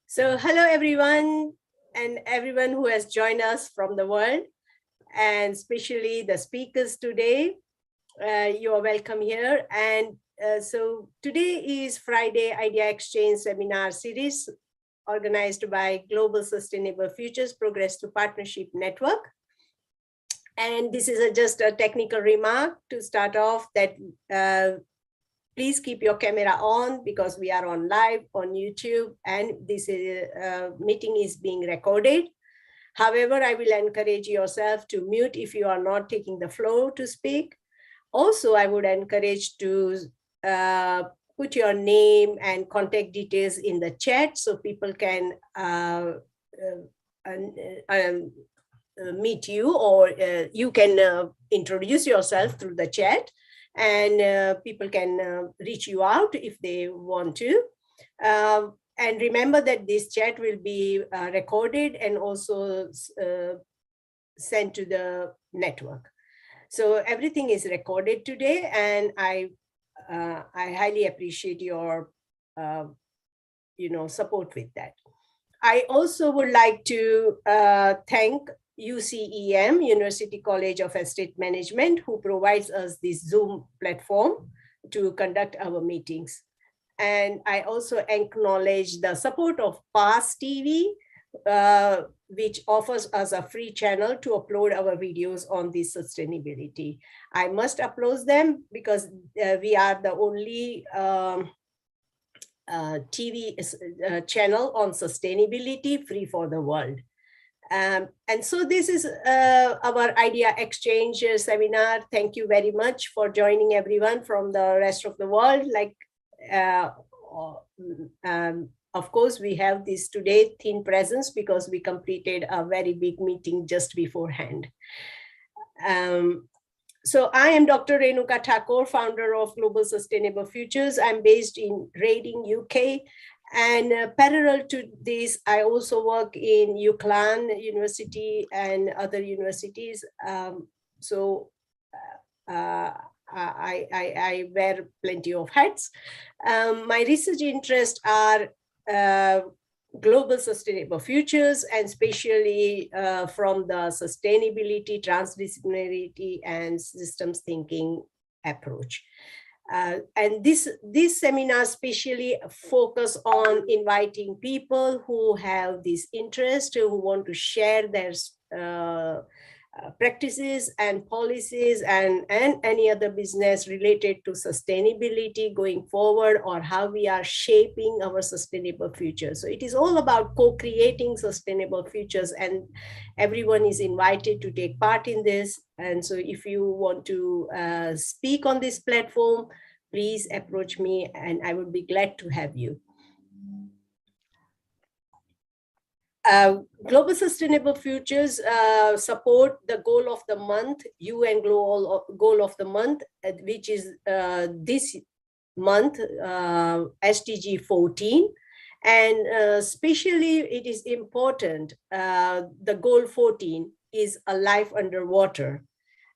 So hello, everyone, and everyone who has joined us from the world, and especially the speakers today. You are welcome here. And so today is Friday Idea Exchange Seminar Series organized by Global Sustainable Futures Progress to Partnership Network. And this is just a technical remark to start off that please keep your camera on because we are on live on YouTube and this meeting is being recorded. However, I will encourage yourself to mute if you are not taking the floor to speak. Also, I would encourage to put your name and contact details in the chat so people can meet you, or you can introduce yourself through the chat, and people can reach you out if they want to. And remember that this chat will be recorded and also sent to the network. So everything is recorded today, and I highly appreciate your support with that. I also would like to thank UCEM, University College of Estate Management, who provides us this Zoom platform to conduct our meetings. And I also acknowledge the support of PAS TV, which offers us a free channel to upload our videos on this sustainability. I must applaud them because we are the only TV channel on sustainability free for the world. And so this is our Idea Exchange seminar. Thank you very much for joining everyone from the rest of the world. Of course, we have this today thin presence because we completed a very big meeting just beforehand. So I am Dr. Renuka Thakur, founder of Global Sustainable Futures. I'm based in Reading, UK. And parallel to this, I also work in UCLan University and other universities. I wear plenty of hats. My research interests are global sustainable futures, and especially from the sustainability, transdisciplinarity, and systems thinking approach. And this seminar especially focus on inviting people who have this interest, who want to share their practices and policies and any other business related to sustainability going forward, or how we are shaping our sustainable future. So it is all about co-creating sustainable futures, and everyone is invited to take part in this. And so if you want to speak on this platform, please approach me and I would be glad to have you. Global Sustainable Futures support the goal of the month, UN goal of the month, which is this month, SDG 14. And especially it is important, the goal 14 is a life underwater.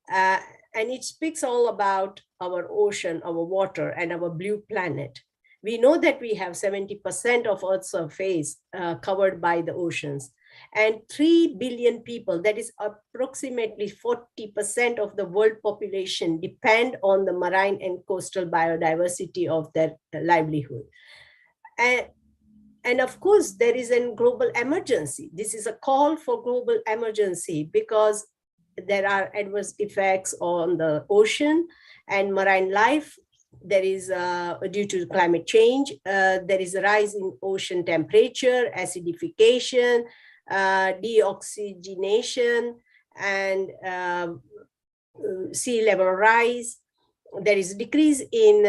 And it speaks all about our ocean, our water, and our blue planet. We know that we have 70% of Earth's surface covered by the oceans, and 3 billion people, that is approximately 40% of the world population, depend on the marine and coastal biodiversity of their livelihood. And of course, there is a global emergency. This is a call for global emergency because there are adverse effects on the ocean and marine life. There is, due to climate change, there is a rise in ocean temperature, acidification, deoxygenation, and sea level rise. There is decrease in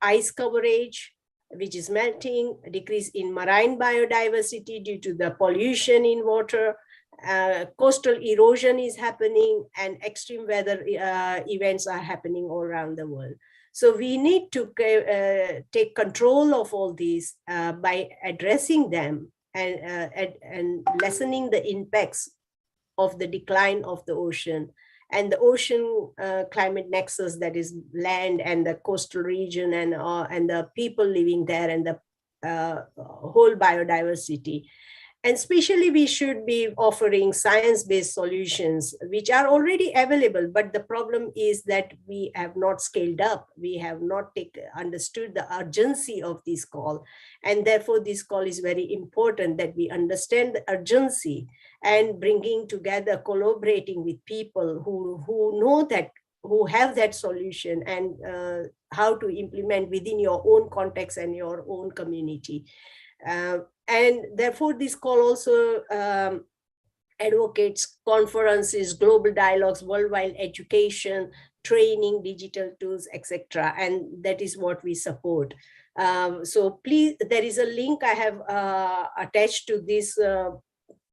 ice coverage, which is melting, a decrease in marine biodiversity due to the pollution in water, coastal erosion is happening, and extreme weather events are happening all around the world. So we need to take control of all these by addressing them and lessening the impacts of the decline of the ocean and the ocean climate nexus, that is land and the coastal region and the people living there and the whole biodiversity. And especially we should be offering science-based solutions, which are already available. But the problem is that we have not scaled up. We have not understood the urgency of this call. And therefore, this call is very important, that we understand the urgency and bringing together, collaborating with people who know that, who have that solution, and how to implement within your own context and your own community. And therefore, this call also advocates conferences, global dialogues, worldwide education, training, digital tools, etc. And that is what we support. So please, there is a link I have attached to this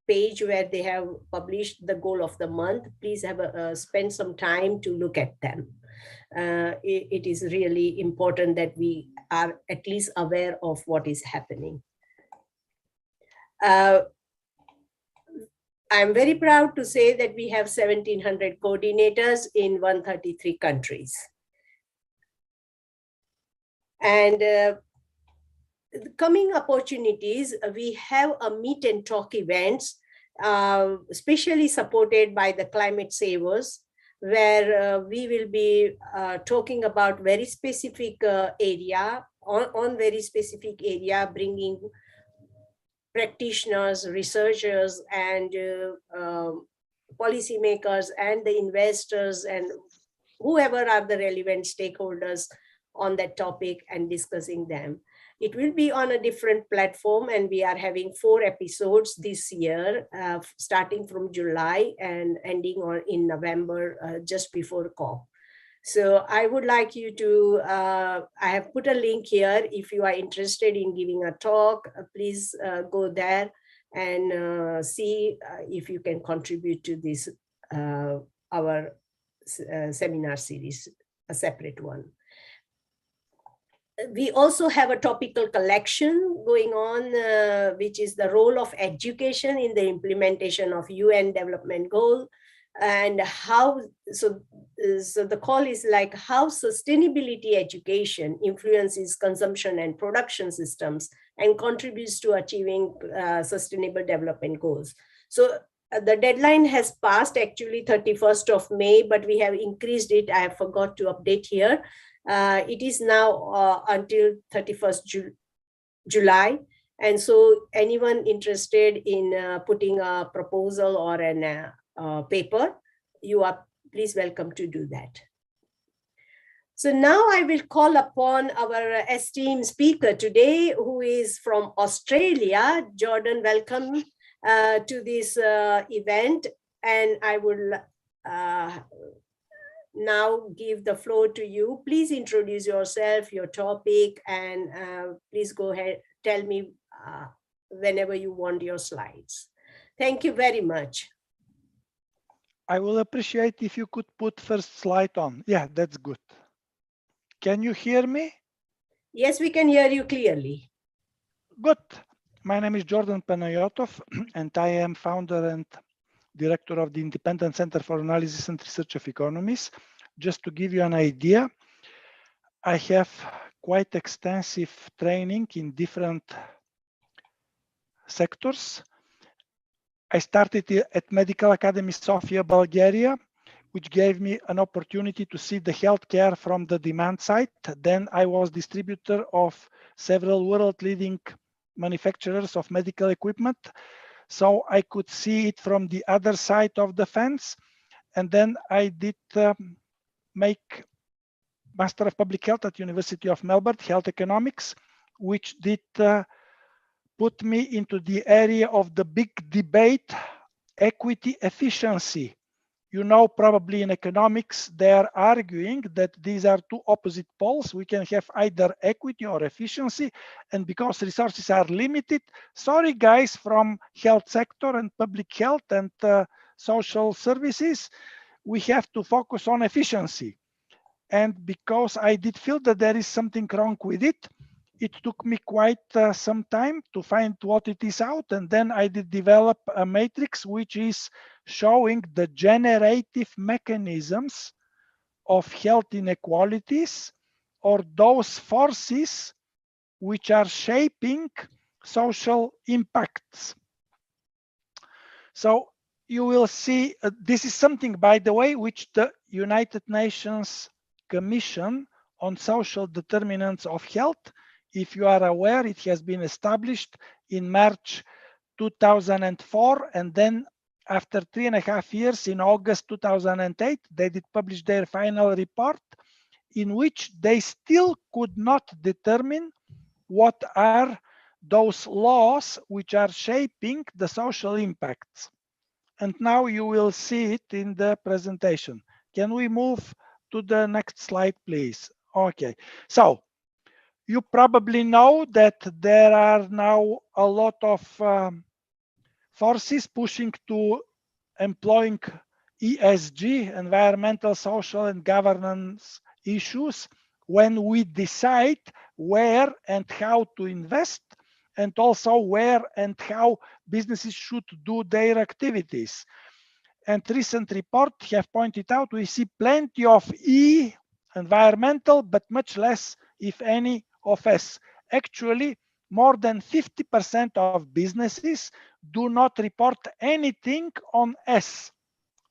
page where they have published the goal of the month. Please have spend some time to look at them. It is really important that we are at least aware of what is happening. I'm very proud to say that we have 1,700 coordinators in 133 countries. And the coming opportunities, we have a meet and talk events, especially supported by the Climate Savers, where we will be talking about very specific area, on very specific area, bringing practitioners, researchers, and policymakers, and the investors, and whoever are the relevant stakeholders on that topic, and discussing them. It will be on a different platform, and we are having 4 episodes this year, starting from July and ending in November, just before COP. So I would like you to, I have put a link here. If you are interested in giving a talk, please go there and see if you can contribute to this, our seminar series, a separate one. We also have a topical collection going on, which is the role of education in the implementation of UN Development Goal, and how, so the call is like how sustainability education influences consumption and production systems and contributes to achieving sustainable development goals. So the deadline has passed, actually 31st of May, but we have increased it. I forgot to update here. It is now until 31st July. And so anyone interested in putting a proposal or an paper, you are please welcome to do that. So now I will call upon our esteemed speaker today, who is from Australia. Jordan, welcome to this event. And I will now give the floor to you. Please introduce yourself, your topic, and please go ahead, tell me whenever you want your slides. Thank you very much. I will appreciate if you could put first slide on. Yeah, that's good. Can you hear me? Yes, we can hear you clearly. Good. My name is Jordan Panayotov, and I am founder and director of the Independent Center for Analysis and Research of Economies. Just to give you an idea, I have quite extensive training in different sectors. I started at Medical Academy Sofia, Bulgaria, which gave me an opportunity to see the healthcare from the demand side. Then I was distributor of several world-leading manufacturers of medical equipment, so I could see it from the other side of the fence. And then I did make Master of Public Health at University of Melbourne, Health Economics, which did put me into the area of the big debate, equity efficiency. You know, probably in economics, they're arguing that these are two opposite poles. We can have either equity or efficiency. And because resources are limited, sorry guys from health sector and public health and social services, we have to focus on efficiency. And because I did feel that there is something wrong with it, it took me quite some time to find what it is out. And then I did develop a matrix which is showing the generative mechanisms of health inequalities, or those forces which are shaping social impacts. So you will see, this is something, by the way, which the United Nations Commission on Social Determinants of Health, if you are aware, it has been established in March 2004, and then after 3.5 years, in August 2008, they did publish their final report, in which they still could not determine what are those laws which are shaping the social impacts. And now you will see it in the presentation. Can we move to the next slide, please? Okay, so you probably know that there are now a lot of forces pushing to employing ESG, environmental, social, and governance issues, when we decide where and how to invest, and also where and how businesses should do their activities. And recent reports have pointed out we see plenty of E, environmental, but much less, if any, of S. Actually, more than 50% of businesses do not report anything on S.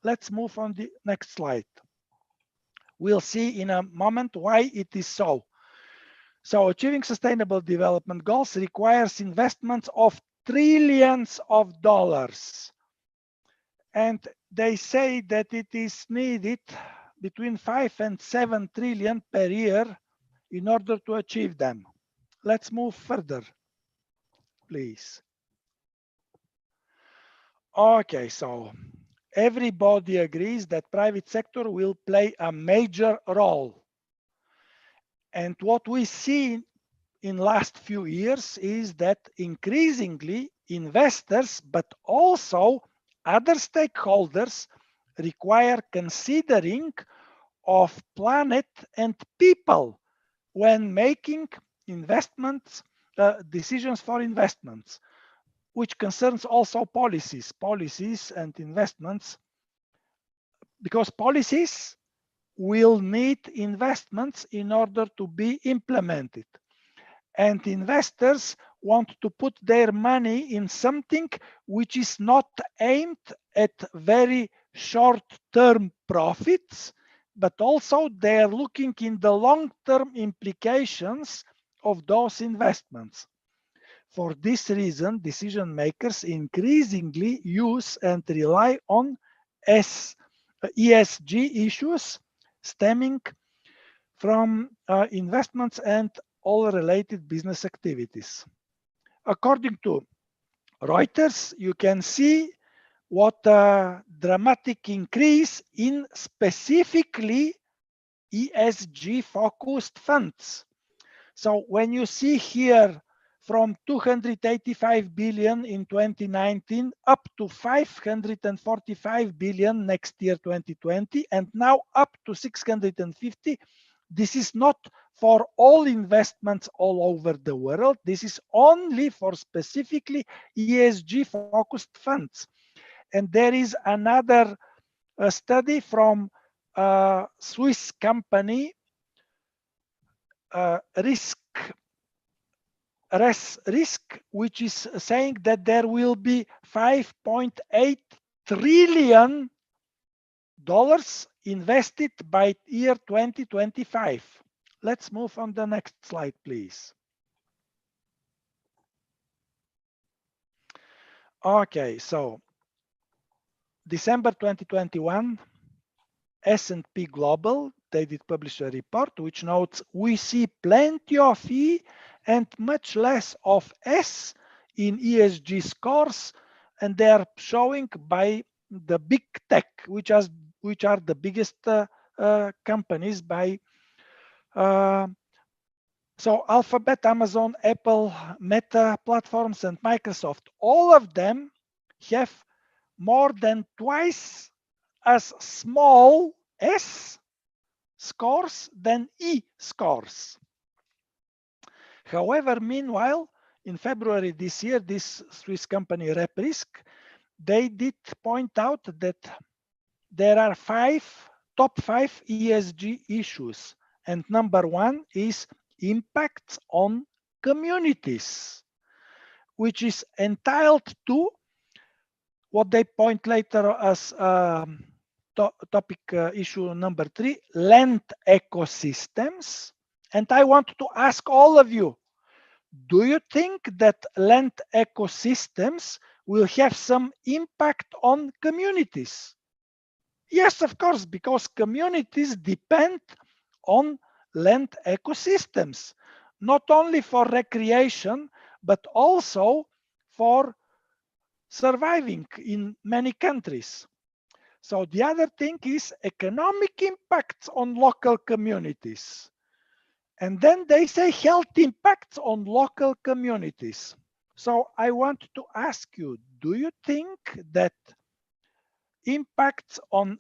Let's move on the next slide. We'll see in a moment why it is so. So achieving sustainable development goals requires investments of trillions of dollars. And they say that it is needed between 5 and 7 trillion per year in order to achieve them. Let's move further, please. Okay, so everybody agrees that private sector will play a major role. And what we see in last few years is that increasingly investors, but also other stakeholders, require considering of planet and people when making investments, decisions for investments, which concerns also policies and investments, because policies will need investments in order to be implemented. And investors want to put their money in something which is not aimed at very short-term profits, but also they are looking in the long-term implications of those investments. For this reason, decision makers increasingly use and rely on ESG issues stemming from investments and all related business activities. According to Reuters, you can see what a dramatic increase in specifically ESG focused funds. So when you see here from 285 billion in 2019 up to 545 billion next year 2020, and now up to 650, this is not for all investments all over the world. This is only for specifically ESG focused funds. And there is another study from a Swiss company, Risk, which is saying that there will be $5.8 trillion invested by year 2025. Let's move on the next slide, please. Okay, so December 2021, S&P Global, they did publish a report which notes we see plenty of E and much less of S in ESG scores, and they are showing by the big tech, which has which are the biggest companies by so Alphabet, Amazon, Apple, Meta platforms, and Microsoft, all of them have more than twice as small S scores than E scores. However, meanwhile, in February this year, this Swiss company RepRisk, they did point out that there are top five ESG issues. And number one is impacts on communities, which is entitled to what they point later as topic issue number 3, land ecosystems. And I want to ask all of you, do you think that land ecosystems will have some impact on communities? Yes, of course, because communities depend on land ecosystems, not only for recreation, but also for surviving in many countries. So the other thing is economic impacts on local communities. And then they say health impacts on local communities. So I want to ask you, do you think that impacts on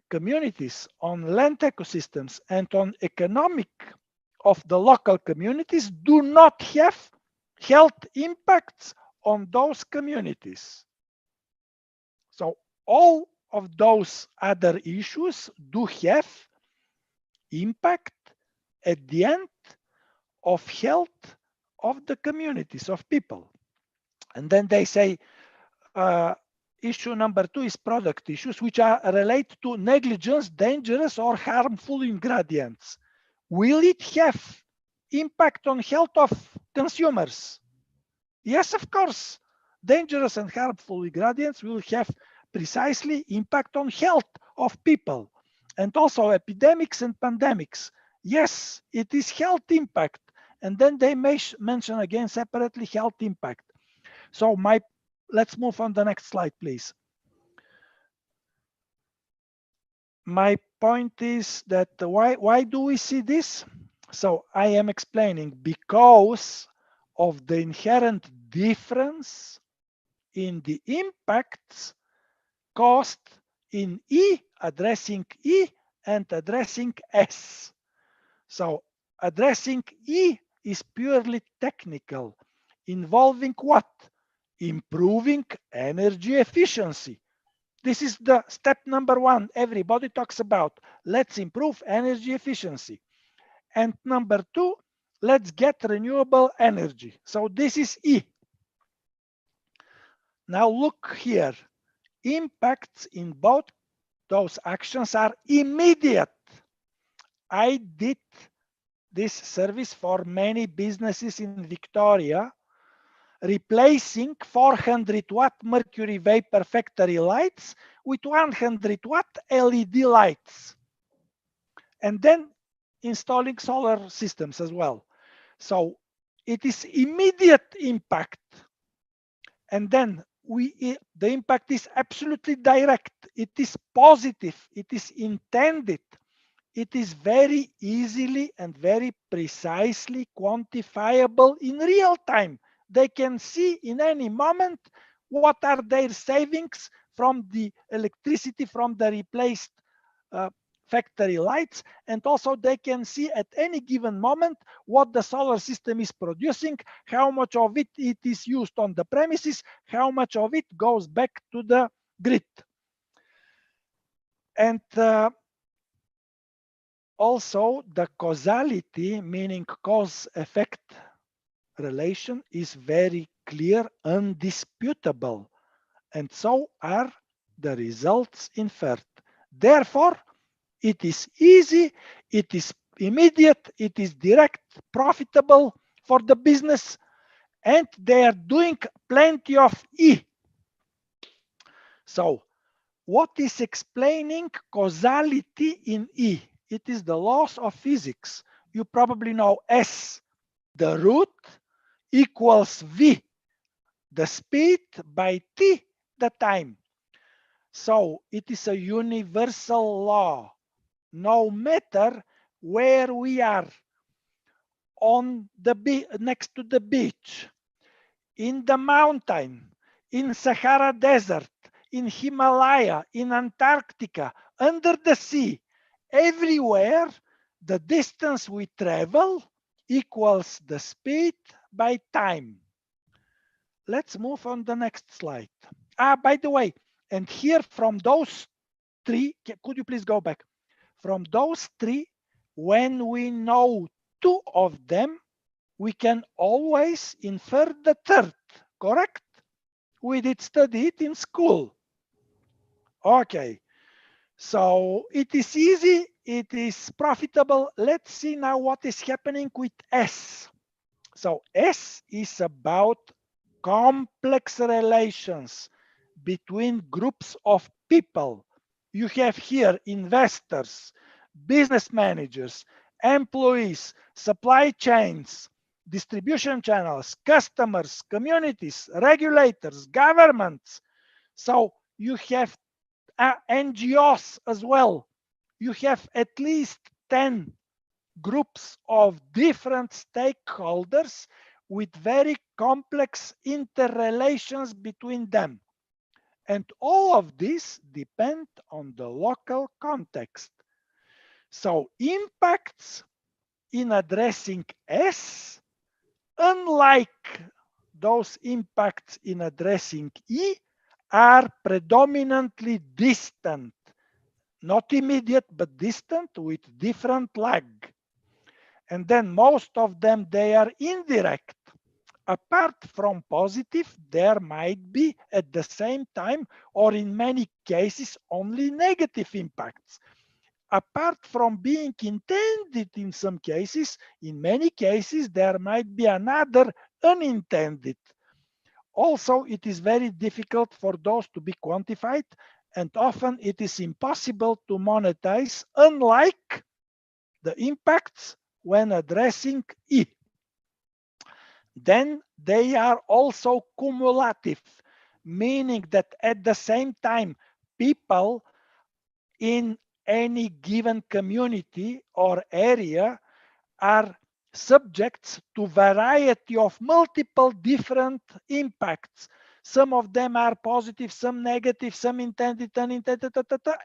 communities, on land ecosystems, and on economic of the local communities do not have health impacts on those communities? So all of those other issues do have impact at the end of health of the communities of people. And then they say issue number 2 is product issues, which are related to negligence, dangerous or harmful ingredients. Will it have impact on health of consumers? Yes, of course. Dangerous and harmful ingredients will have precisely impact on health of people. And also epidemics and pandemics. Yes, it is health impact. And then they may mention again separately health impact. So let's move on the next slide, please. My point is that why do we see this? So I am explaining because of the inherent difference in the impacts caused in E, addressing E, and addressing S. So addressing E is purely technical, involving what? Improving energy efficiency. This is the step number 1 everybody talks about. Let's improve energy efficiency. And number 2, let's get renewable energy. So this is E. Now look here. Impacts in both those actions are immediate. I did this service for many businesses in Victoria, replacing 400 watt mercury vapor factory lights with 100 watt LED lights, and then installing solar systems as well. So it is immediate impact. And then the impact is absolutely direct. It is positive. It is intended. It is very easily and very precisely quantifiable in real time. They can see in any moment what are their savings from the electricity from the replaced factory lights, and also they can see at any given moment what the solar system is producing, how much of it is used on the premises, how much of it goes back to the grid. And also the causality, meaning cause-effect relation, is very clear, undisputable, and so are the results inferred. Therefore, it is easy, it is immediate, it is direct, profitable for the business, and they are doing plenty of E. So, what is explaining causality in E? It is the laws of physics. You probably know S, the root, equals V, the speed, by T, the time. So it is a universal law, no matter where we are, on the next to the beach, in the mountain, in Sahara Desert, in Himalaya, in Antarctica, under the sea, everywhere, the distance we travel equals the speed by time. Let's move on the next slide. By the way, and here from those three, could you please go back? From those three, when we know two of them, we can always infer the third, correct? We did study it in school. Okay, so it is easy, it is profitable. Let's see now what is happening with S. So S is about complex relations between groups of people. You have here investors, business managers, employees, supply chains, distribution channels, customers, communities, regulators, governments. So you have NGOs as well. You have at least 10 groups of different stakeholders with very complex interrelations between them. And all of this depend on the local context. So impacts in addressing S, unlike those impacts in addressing E, are predominantly distant, not immediate, but distant with different lag. And then most of them, they are indirect. Apart from positive, there might be at the same time, or in many cases, only negative impacts. Apart from being intended in some cases, in many cases, there might be another unintended. Also, it is very difficult for those to be quantified, and often it is impossible to monetize, unlike the impacts when addressing E. Then they are also cumulative, meaning that at the same time, people in any given community or area are subjects to variety of multiple different impacts. Some of them are positive, some negative, some intended, unintended,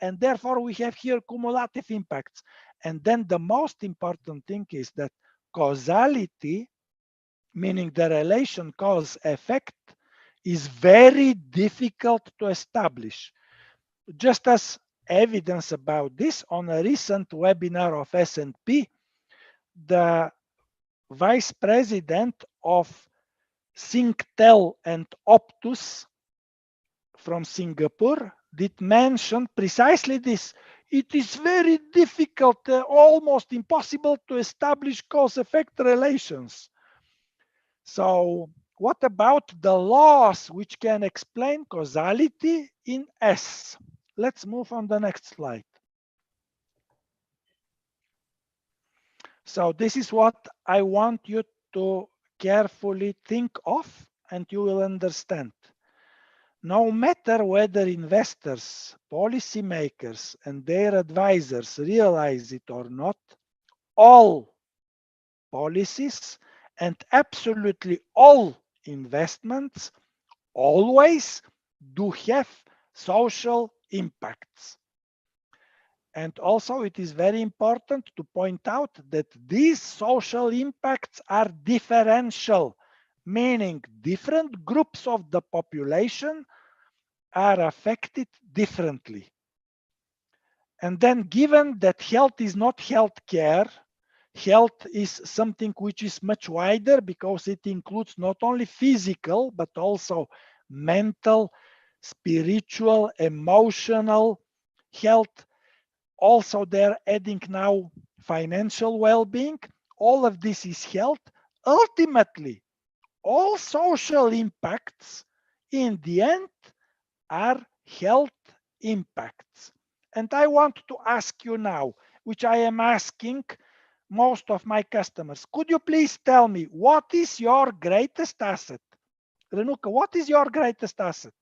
and therefore we have here cumulative impacts. And then the most important thing is that causality, meaning the relation cause-effect, is very difficult to establish. Just as evidence about this, on a recent webinar of S&P, the vice president of Singtel and Optus from Singapore did mention precisely this. It is very difficult, almost impossible to establish cause-effect relations. So what about the laws which can explain causality in S? Let's move on the next slide. So this is what I want you to carefully think of, and you will understand. No matter whether investors, policymakers, and their advisors realize it or not, all policies and absolutely all investments always do have social impacts. And also it is very important to point out that these social impacts are differential, meaning different groups of the population are affected differently. And then given that health is not healthcare, health is something which is much wider because it includes not only physical, but also mental, spiritual, emotional health. Also, they're adding now financial well-being. All of this is health. Ultimately, all social impacts in the end are health impacts. And I want to ask you now, which I am asking most of my customers, could you please tell me what is your greatest asset? Renuka, what is your greatest asset?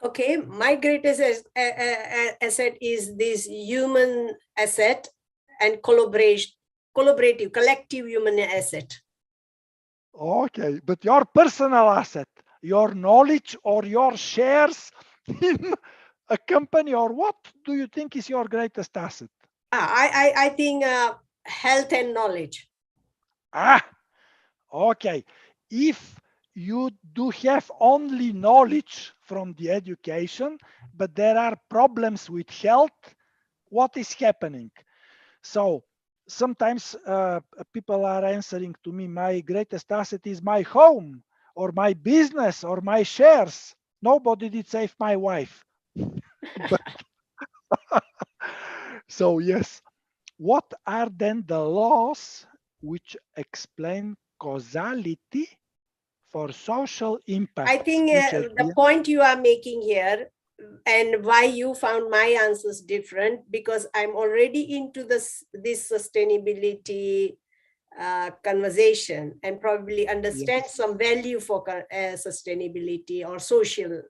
Okay, my greatest asset is this human asset and collaborative, collective human asset. Okay, but your personal asset, your knowledge or your shares in a company, or what do you think is your greatest asset? I think health and knowledge. Okay. If you do have only knowledge from the education, but there are problems with health, what is happening? So sometimes people are answering to me, my greatest asset is my home or my business or my shares. Nobody did save my wife. But so yes, what are then the laws which explain causality for social impacts? I think the point you are making here and why you found my answers different, because I'm already into this sustainability conversation and probably understand some value for sustainability or social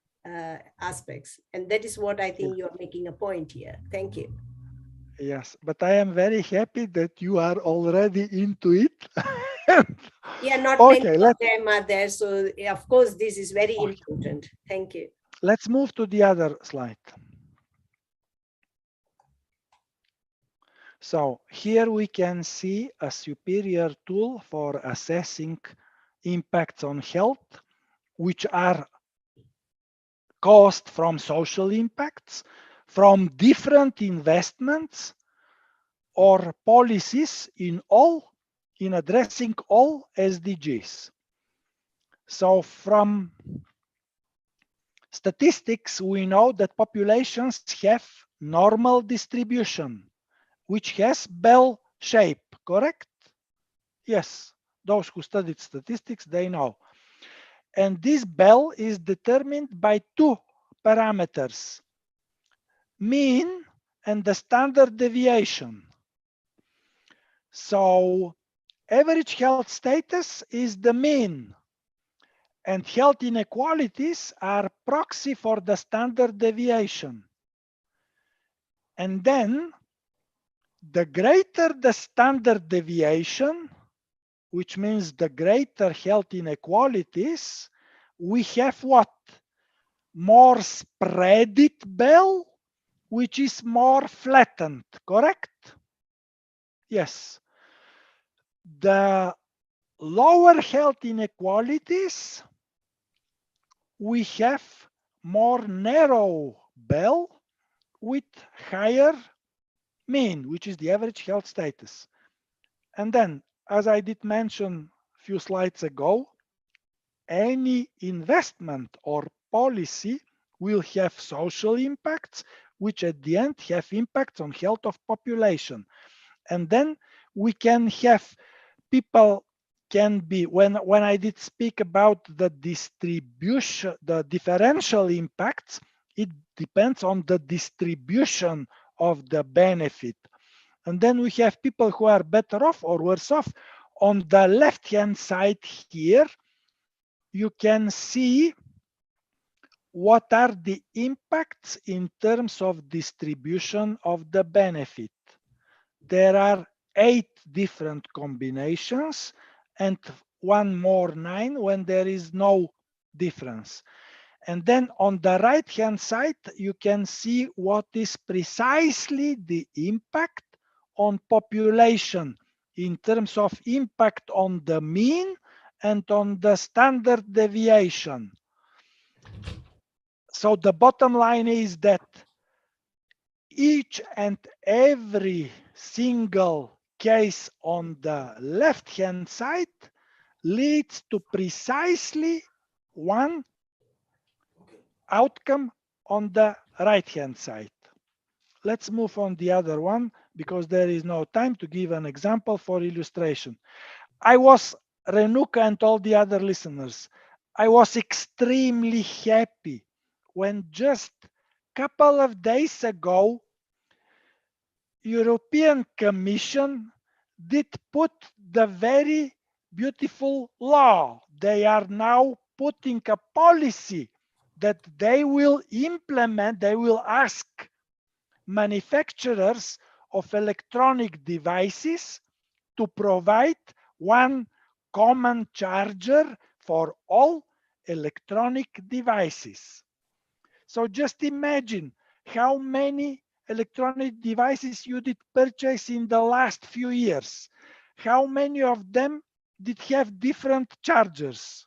aspects. And that is what I think you're making a point here. Thank you. Yes, but I am very happy that you are already into it. Yeah, not Okay, many of them are there. So of course, this is very important. Thank you. let's move to the other slide. So here we can see a superior tool for assessing impacts on health, which are caused from social impacts, from different investments or policies in addressing all SDGs. So from statistics, we know that populations have normal distribution, which has bell shape, correct? Yes, those who studied statistics, they know. And this bell is determined by two parameters, mean and the standard deviation. So average health status is the mean, and health inequalities are proxy for the standard deviation. And then the greater the standard deviation, which means the greater health inequalities, we have what? More spreaded bell, which is more flattened, correct? Yes. The lower health inequalities, we have more narrow bell with higher mean, which is the average health status. And then, as I did mention a few slides ago, any investment or policy will have social impacts, which at the end have impacts on health of population. And then we can have people can be, when I did speak about the distribution, the differential impacts, it depends on the distribution of the benefit. And then we have people who are better off or worse off. On the left-hand side here, you can see what are the impacts in terms of distribution of the benefit. There are 8 different combinations and one more 9 when there is no difference. And then on the right hand side, you can see what is precisely the impact on population in terms of impact on the mean and on the standard deviation. So the bottom line is that each and every single case on the left hand side leads to precisely one outcome on the right hand side. Let's move on the other one because there is no time to give an example for illustration. I was, Renuka and all the other listeners, I was extremely happy when just a couple of days ago, European Commission did put the very beautiful law. They are now putting a policy that they will implement, they will ask manufacturers of electronic devices to provide one common charger for all electronic devices. So just imagine how many electronic devices you did purchase in the last few years. How many of them did have different chargers?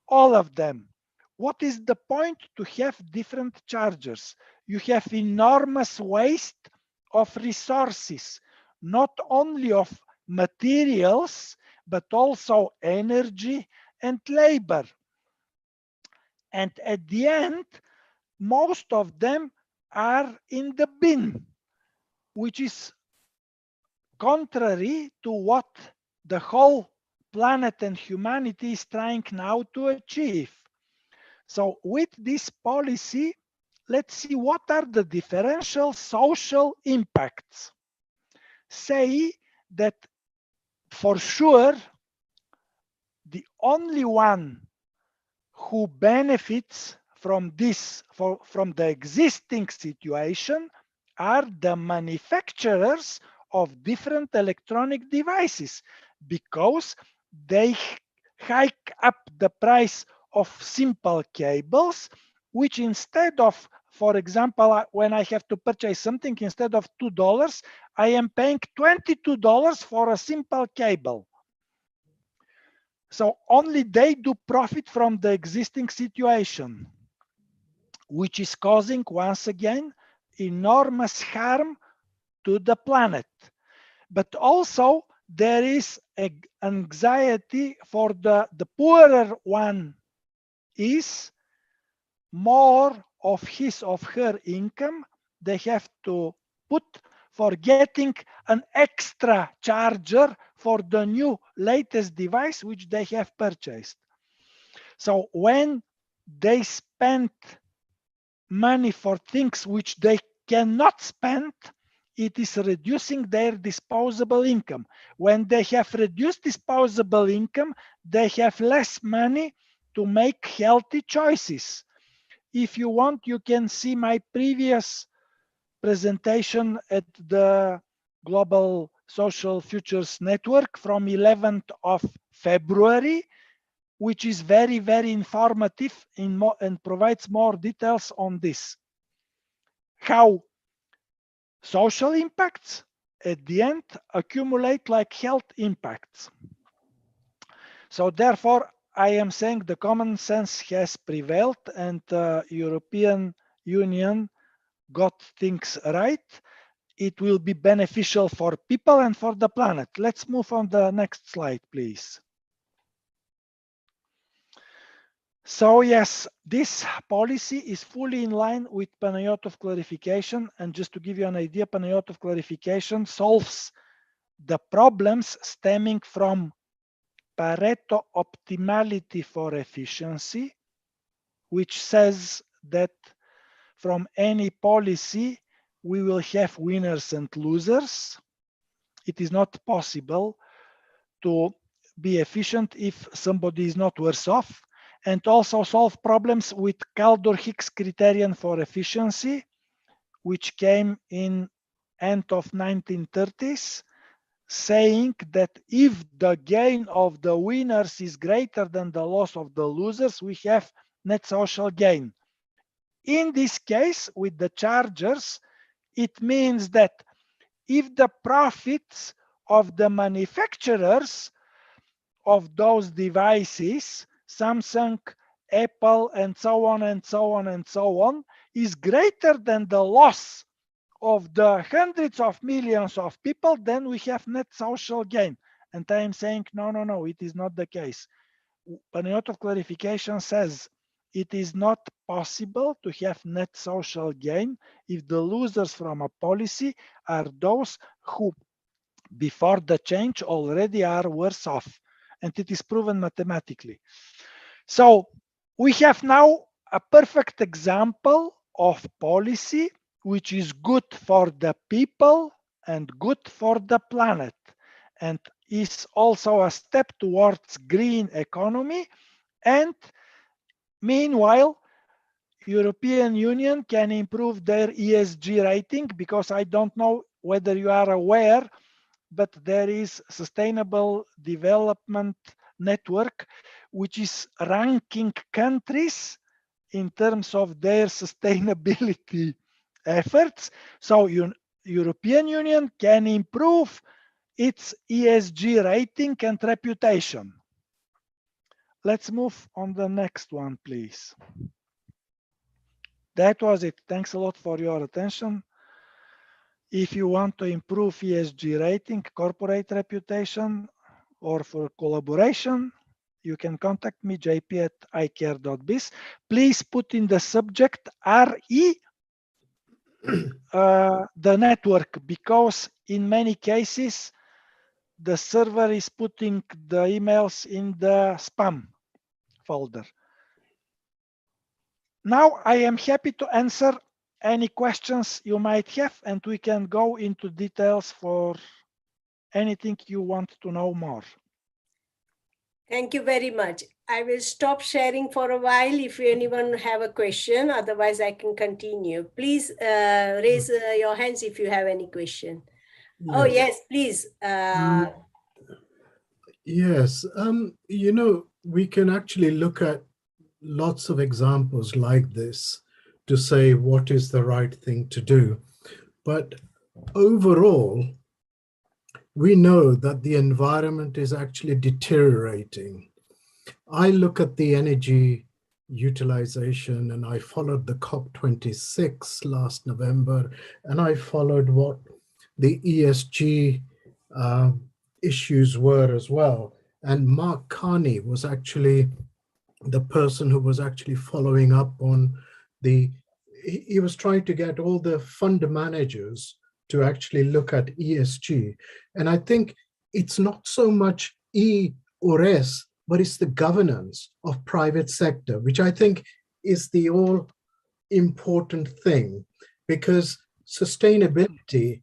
All of them. What is the point to have different chargers? You have enormous waste of resources, not only of materials, but also energy and labor. And at the end, most of them are in the bin, which is contrary to what the whole planet and humanity is trying now to achieve. So with this policy, let's see what are the differential social impacts. Say that for sure, the only one who benefits from this, from the existing situation, are the manufacturers of different electronic devices, because they hike up the price of simple cables, which instead of, for example, when I have to purchase something, instead of $2, I am paying $22 for a simple cable. So only they do profit from the existing situation, which is causing, once again, enormous harm to the planet. But also there is an anxiety for the poorer one is more of his or her income they have to put for getting an extra charger for the new latest device which they have purchased. So when they spend money for things which they cannot spend, it is reducing their disposable income. When they have reduced disposable income, they have less money to make healthy choices. If you want, you can see my previous presentation at the Global Social Futures Network from 11th of February, which is very, very informative and provides more details on this. How social impacts at the end accumulate like health impacts. So therefore, I am saying the common sense has prevailed and the European Union got things right. It will be beneficial for people and for the planet. Let's move on the next slide, please. So yes, this policy is fully in line with Panayotov clarification. And just to give you an idea, Panayotov clarification solves the problems stemming from Pareto optimality for efficiency, which says that from any policy, we will have winners and losers. It is not possible to be efficient if somebody is not worse off, and also solve problems with Kaldor-Hicks criterion for efficiency, which came in end of 1930s, saying that if the gain of the winners is greater than the loss of the losers, we have net social gain. In this case, with the chargers, it means that if the profits of the manufacturers of those devices, Samsung, Apple, and so on and so on and so on, is greater than the loss of the hundreds of millions of people, then we have net social gain. And I am saying, no, no, no, it is not the case. Panayotov clarification says it is not possible to have net social gain if the losers from a policy are those who, before the change, already are worse off. And it is proven mathematically. So we have now a perfect example of policy which is good for the people and good for the planet, and is also a step towards green economy. And meanwhile, European Union can improve their ESG rating, because I don't know whether you are aware, but there is Sustainable Development Network, which is ranking countries in terms of their sustainability efforts. So European Union can improve its ESG rating and reputation. Let's move on the next one, please. That was it. Thanks a lot for your attention. If you want to improve ESG rating, corporate reputation, or for collaboration, you can contact me, jp@icare.biz. Please put in the subject RE, the network, because in many cases, the server is putting the emails in the spam folder. Now I am happy to answer any questions you might have, and we can go into details for anything you want to know more. Thank you very much. I will stop sharing for a while if anyone have a question. Otherwise, I can continue. Please raise your hands if you have any question. Yes. Oh, yes, please. Yes, you know, we can actually look at lots of examples like this to say what is the right thing to do. But overall, we know that the environment is actually deteriorating. I look at the energy utilization, and I followed the COP26 last November, and I followed what the ESG issues were as well. And Mark Carney was actually the person who was actually following up on he was trying to get all the fund managers to actually look at ESG. And I think it's not so much E or S, but it's the governance of private sector, which I think is the all important thing, because sustainability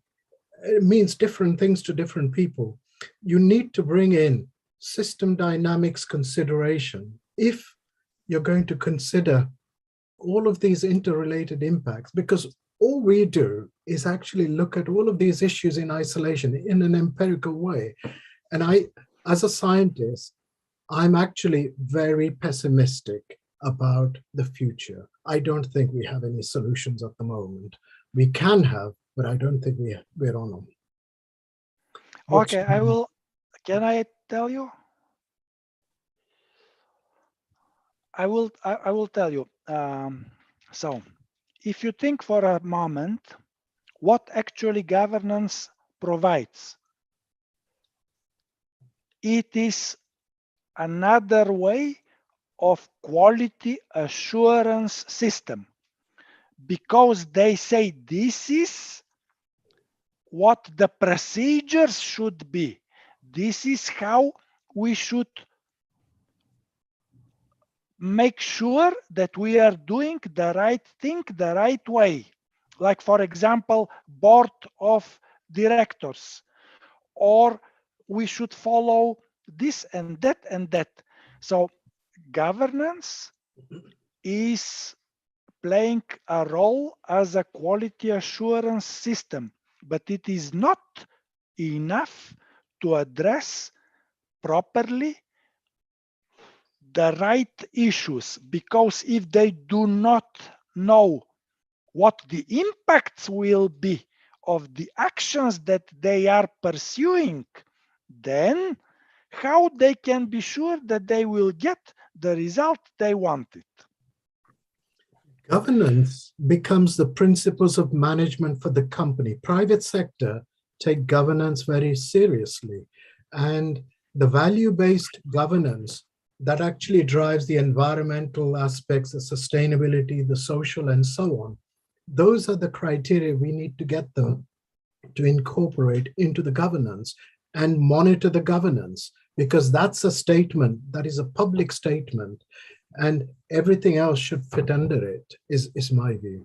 means different things to different people. You need to bring in system dynamics consideration if you're going to consider all of these interrelated impacts, because all we do is actually look at all of these issues in isolation in an empirical way. And I, as a scientist, I'm actually very pessimistic about the future. I don't think we have any solutions at the moment. We can have, but I don't think we're on them. Okay, can I tell you? I will tell you. So if you think for a moment, what actually governance provides, it is another way of quality assurance system, because they say this is what the procedures should be. This is how we should make sure that we are doing the right thing the right way. Like, for example, board of directors, or we should follow this and that and that. So governance is playing a role as a quality assurance system, but it is not enough to address properly the right issues, because if they do not know what the impacts will be of the actions that they are pursuing, then how they can be sure that they will get the result they wanted? Governance becomes the principles of management for the company. Private sector take governance very seriously, and the value-based governance that actually drives the environmental aspects, the sustainability, the social, and so on. Those are the criteria we need to get them to incorporate into the governance and monitor the governance, because that's a statement, that is a public statement, and everything else should fit under it, is my view.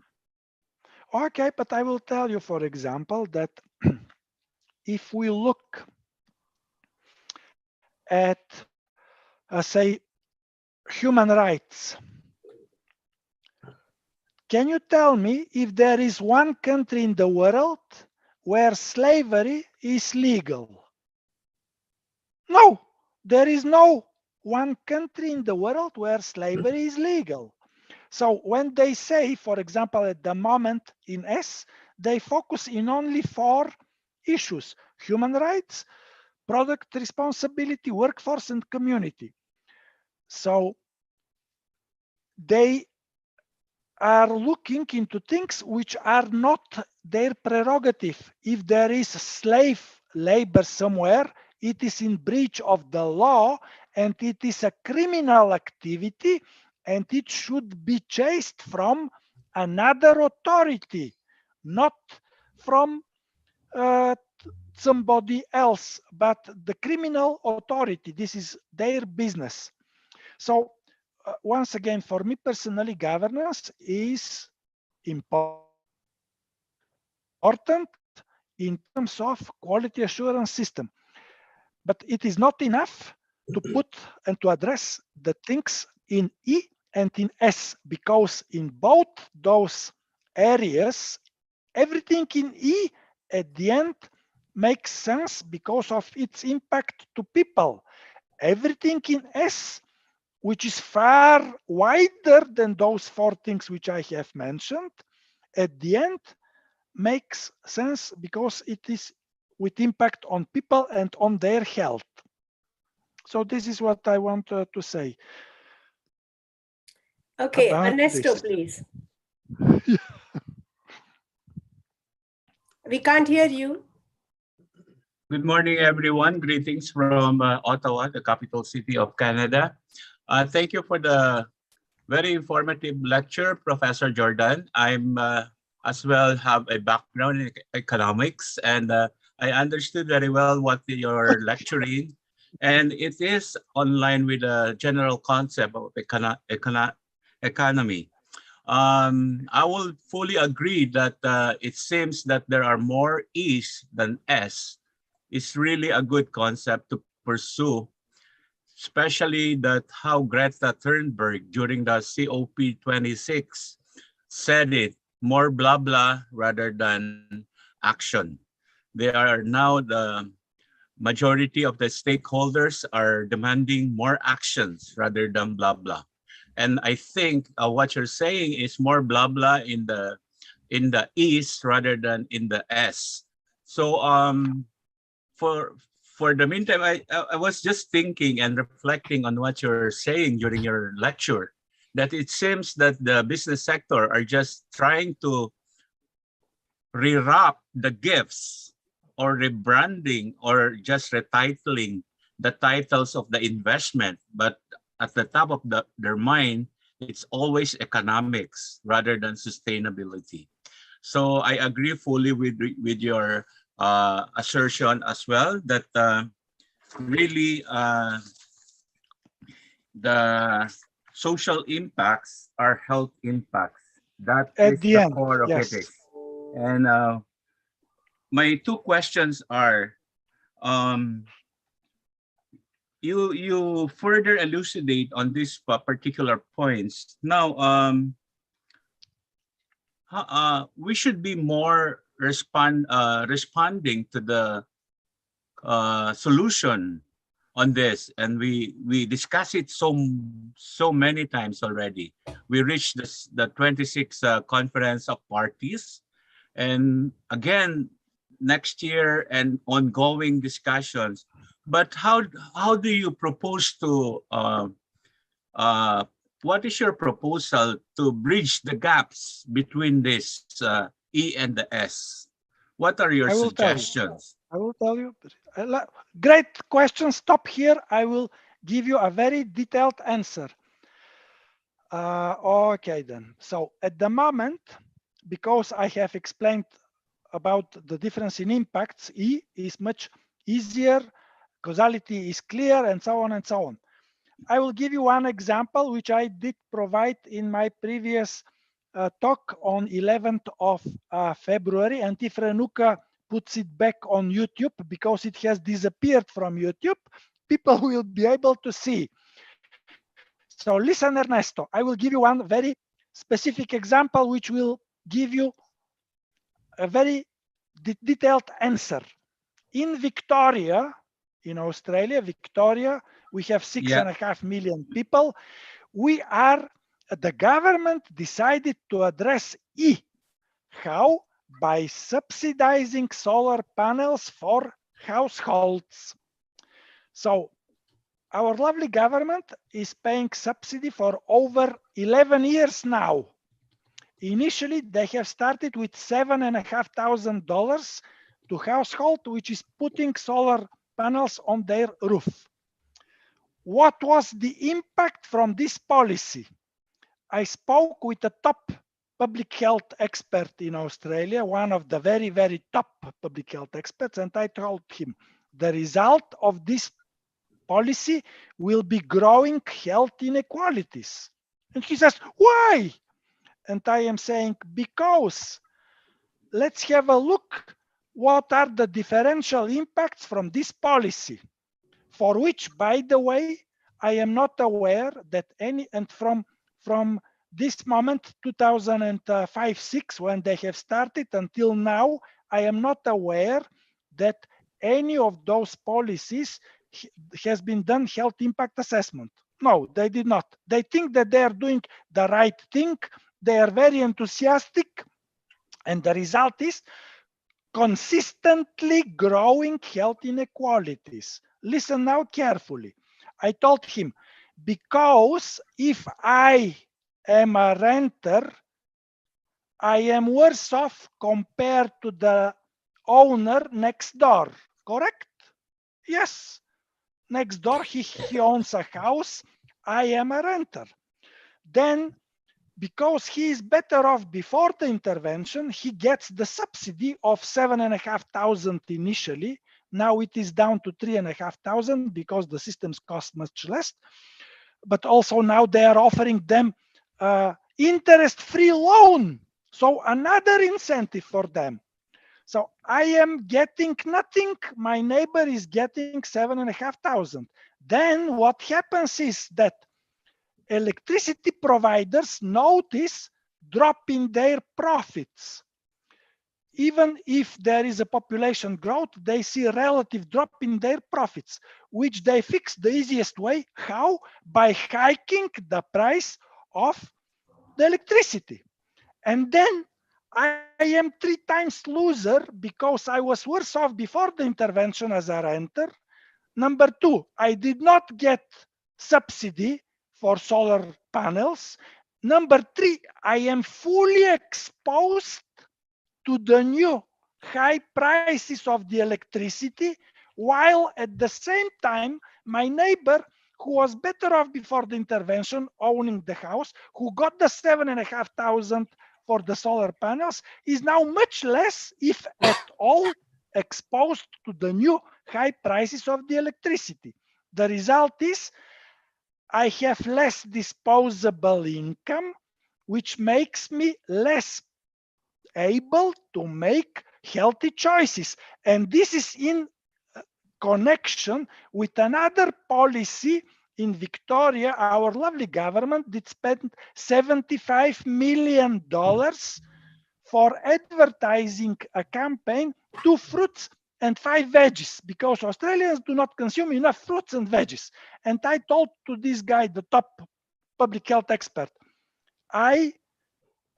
Okay, but I will tell you, for example, that if we look at, say, human rights, Can you tell me if there is one country in the world where slavery is legal? No, there is no one country in the world where slavery is legal. So when they say, for example, at the moment in S, they focus in only 4 issues: human rights, product responsibility, workforce, and community. So they are looking into things which are not their prerogative. If there is slave labor somewhere, it is in breach of the law and it is a criminal activity and it should be chased from another authority, not from somebody else, but the criminal authority. This is their business. So once again, for me personally, governance is important in terms of quality assurance system. But it is not enough to put and to address the things in E and in S, because in both those areas, everything in E at the end makes sense because of its impact to people. Everything in S, which is far wider than those 4 things which I have mentioned, at the end makes sense because it is with impact on people and on their health. So this is what I want to say. Okay, about Ernesto, this. please. We can't hear you. Good morning, everyone. Greetings from Ottawa, the capital city of Canada. Thank you for the very informative lecture, Professor Jordan. I'm as well have a background in economics, and I understood very well what you're lecturing. And it is online with the general concept of economy. I will fully agree that it seems that there are more E's than S. It's really a good concept to pursue, especially that how Greta Thunberg during the COP26 said it, more blah blah rather than action. They are now the majority of the stakeholders are demanding more actions rather than blah blah. And I think what you're saying is more blah blah in the East rather than in the S. So for the meantime, I was just thinking and reflecting on what you're saying during your lecture, that it seems that the business sector are just trying to rewrap the gifts or rebranding or just retitling the titles of the investment, but at the top of their mind, it's always economics rather than sustainability. So I agree fully with your assertion as well that really the social impacts are health impacts. That is the core of it. And my 2 questions are, you further elucidate on these particular points. Now, we should be more responding to the solution on this, and we discuss it so many times already. We reached the 26th conference of parties, and again next year, and ongoing discussions. But how do you propose to what is your proposal to bridge the gaps between this E and the S? What are your suggestions? I will tell you. Great question. Stop here. I will give you a very detailed answer. Okay, then. So at the moment, because I have explained about the difference in impacts, E is much easier, causality is clear, and so on and so on. I will give you one example, which I did provide in my previous talk on 11th of February, and if Renuka puts it back on YouTube, because it has disappeared from YouTube, people will be able to see. So listen, Ernesto, I will give you one very specific example which will give you a very detailed answer. In Victoria, in Australia, Victoria, we have 6.5 million people. The government decided to address E. How? By subsidizing solar panels for households. So our lovely government is paying subsidy for over 11 years now. Initially, they have started with $7,500 to household, which is putting solar panels on their roof. What was the impact from this policy? I spoke with a top public health expert in Australia, one of the very, very top public health experts, and I told him the result of this policy will be growing health inequalities. And he says, why? And I am saying, because let's have a look what are the differential impacts from this policy, for which, by the way, I am not aware that any, and from this moment, 2005-06, when they have started until now, I am not aware that any of those policies has been done health impact assessment. No, they did not. They think that they are doing the right thing. They are very enthusiastic. And the result is consistently growing health inequalities. Listen now carefully. I told him, because if I am a renter, I am worse off compared to the owner next door, correct? Yes. Next door, he owns a house. I am a renter. Then, because he is better off before the intervention, he gets the subsidy of $7,500 initially. Now it is down to $3,500 because the systems cost much less. But also now they are offering them interest-free loan. So another incentive for them. So I am getting nothing. My neighbor is getting $7,500. Then what happens is that electricity providers notice drop in their profits. Even if there is a population growth, they see a relative drop in their profits, which they fix the easiest way. How? By hiking the price of the electricity. And then I am 3 times loser because I was worse off before the intervention as a renter. Number 2, I did not get subsidy for solar panels. Number 3, I am fully exposed to the new high prices of the electricity, while at the same time, my neighbor, who was better off before the intervention, owning the house, who got the $7,500 for the solar panels, is now much less, if at all, exposed to the new high prices of the electricity. The result is I have less disposable income, which makes me less able to make healthy choices. And this is in connection with another policy in Victoria. Our lovely government did spend $75 million for advertising a campaign, 2 fruits and 5 veggies, because Australians do not consume enough fruits and veggies. And I told to this guy, the top public health expert, I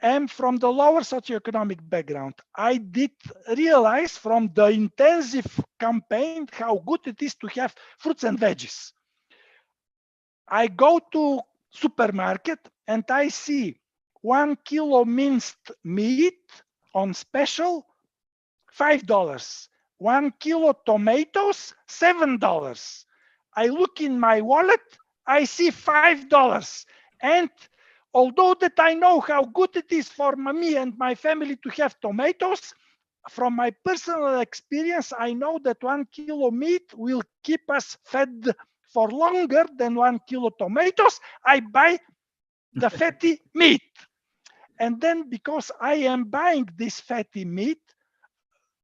am from the lower socioeconomic background. I did realize from the intensive campaign how good it is to have fruits and veggies. I go to supermarket and I see 1 kilo minced meat on special, $5. 1 kilo tomatoes, $7. I look in my wallet, I see $5. And although that I know how good it is for me and my family to have tomatoes, from my personal experience, I know that 1 kilo meat will keep us fed for longer than 1 kilo tomatoes. I buy the fatty meat. And then because I am buying this fatty meat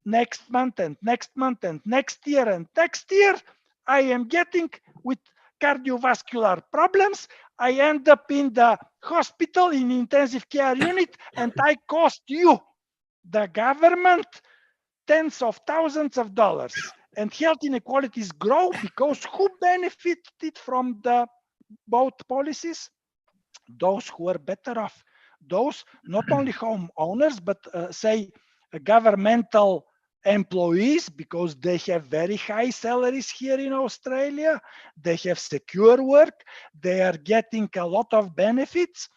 next month and next month and next year, I am getting with cardiovascular problems. I end up in the hospital in intensive care unit, and I cost you, the government, tens of thousands of dollars. And health inequalities grow because who benefited from the both policies? Those who are better off. Those not only homeowners, but say governmental employees, because they have very high salaries here in Australia. They have secure work. They are getting a lot of benefits,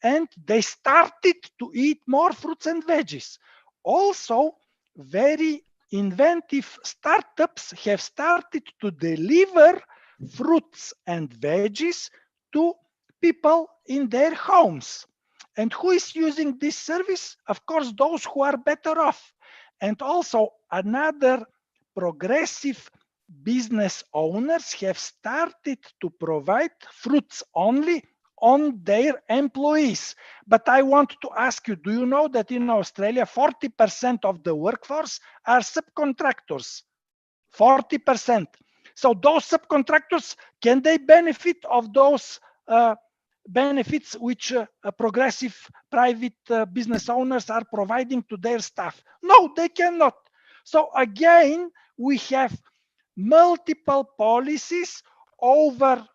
and they started to eat more fruits and veggies. Also, very inventive startups have started to deliver fruits and veggies to people in their homes. And who is using this service? Of course, those who are better off. And also, another progressive business owners have started to provide fruits only on their employees. But I want to ask you, do you know that in Australia, 40% of the workforce are subcontractors? 40%. So those subcontractors, can they benefit of those benefits which progressive private business owners are providing to their staff? No, they cannot. So again, we have multiple policies over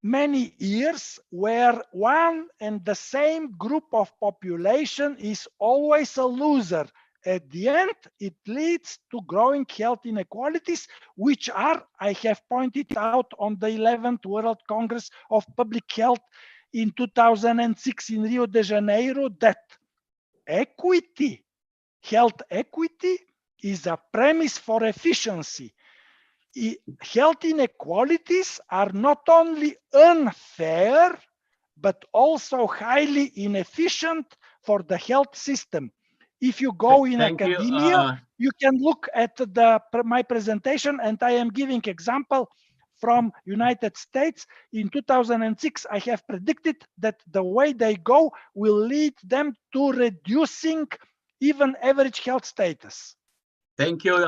many years where one and the same group of population is always a loser. At the end, it leads to growing health inequalities, which are, I have pointed out on the 11th World Congress of Public Health in 2006 in Rio de Janeiro, that equity, health equity, is a premise for efficiency. Health inequalities are not only unfair, but also highly inefficient for the health system. If you go in academia, you can look at my presentation, and I am giving example from United States. In 2006, I have predicted that the way they go will lead them to reducing even average health status. Thank you,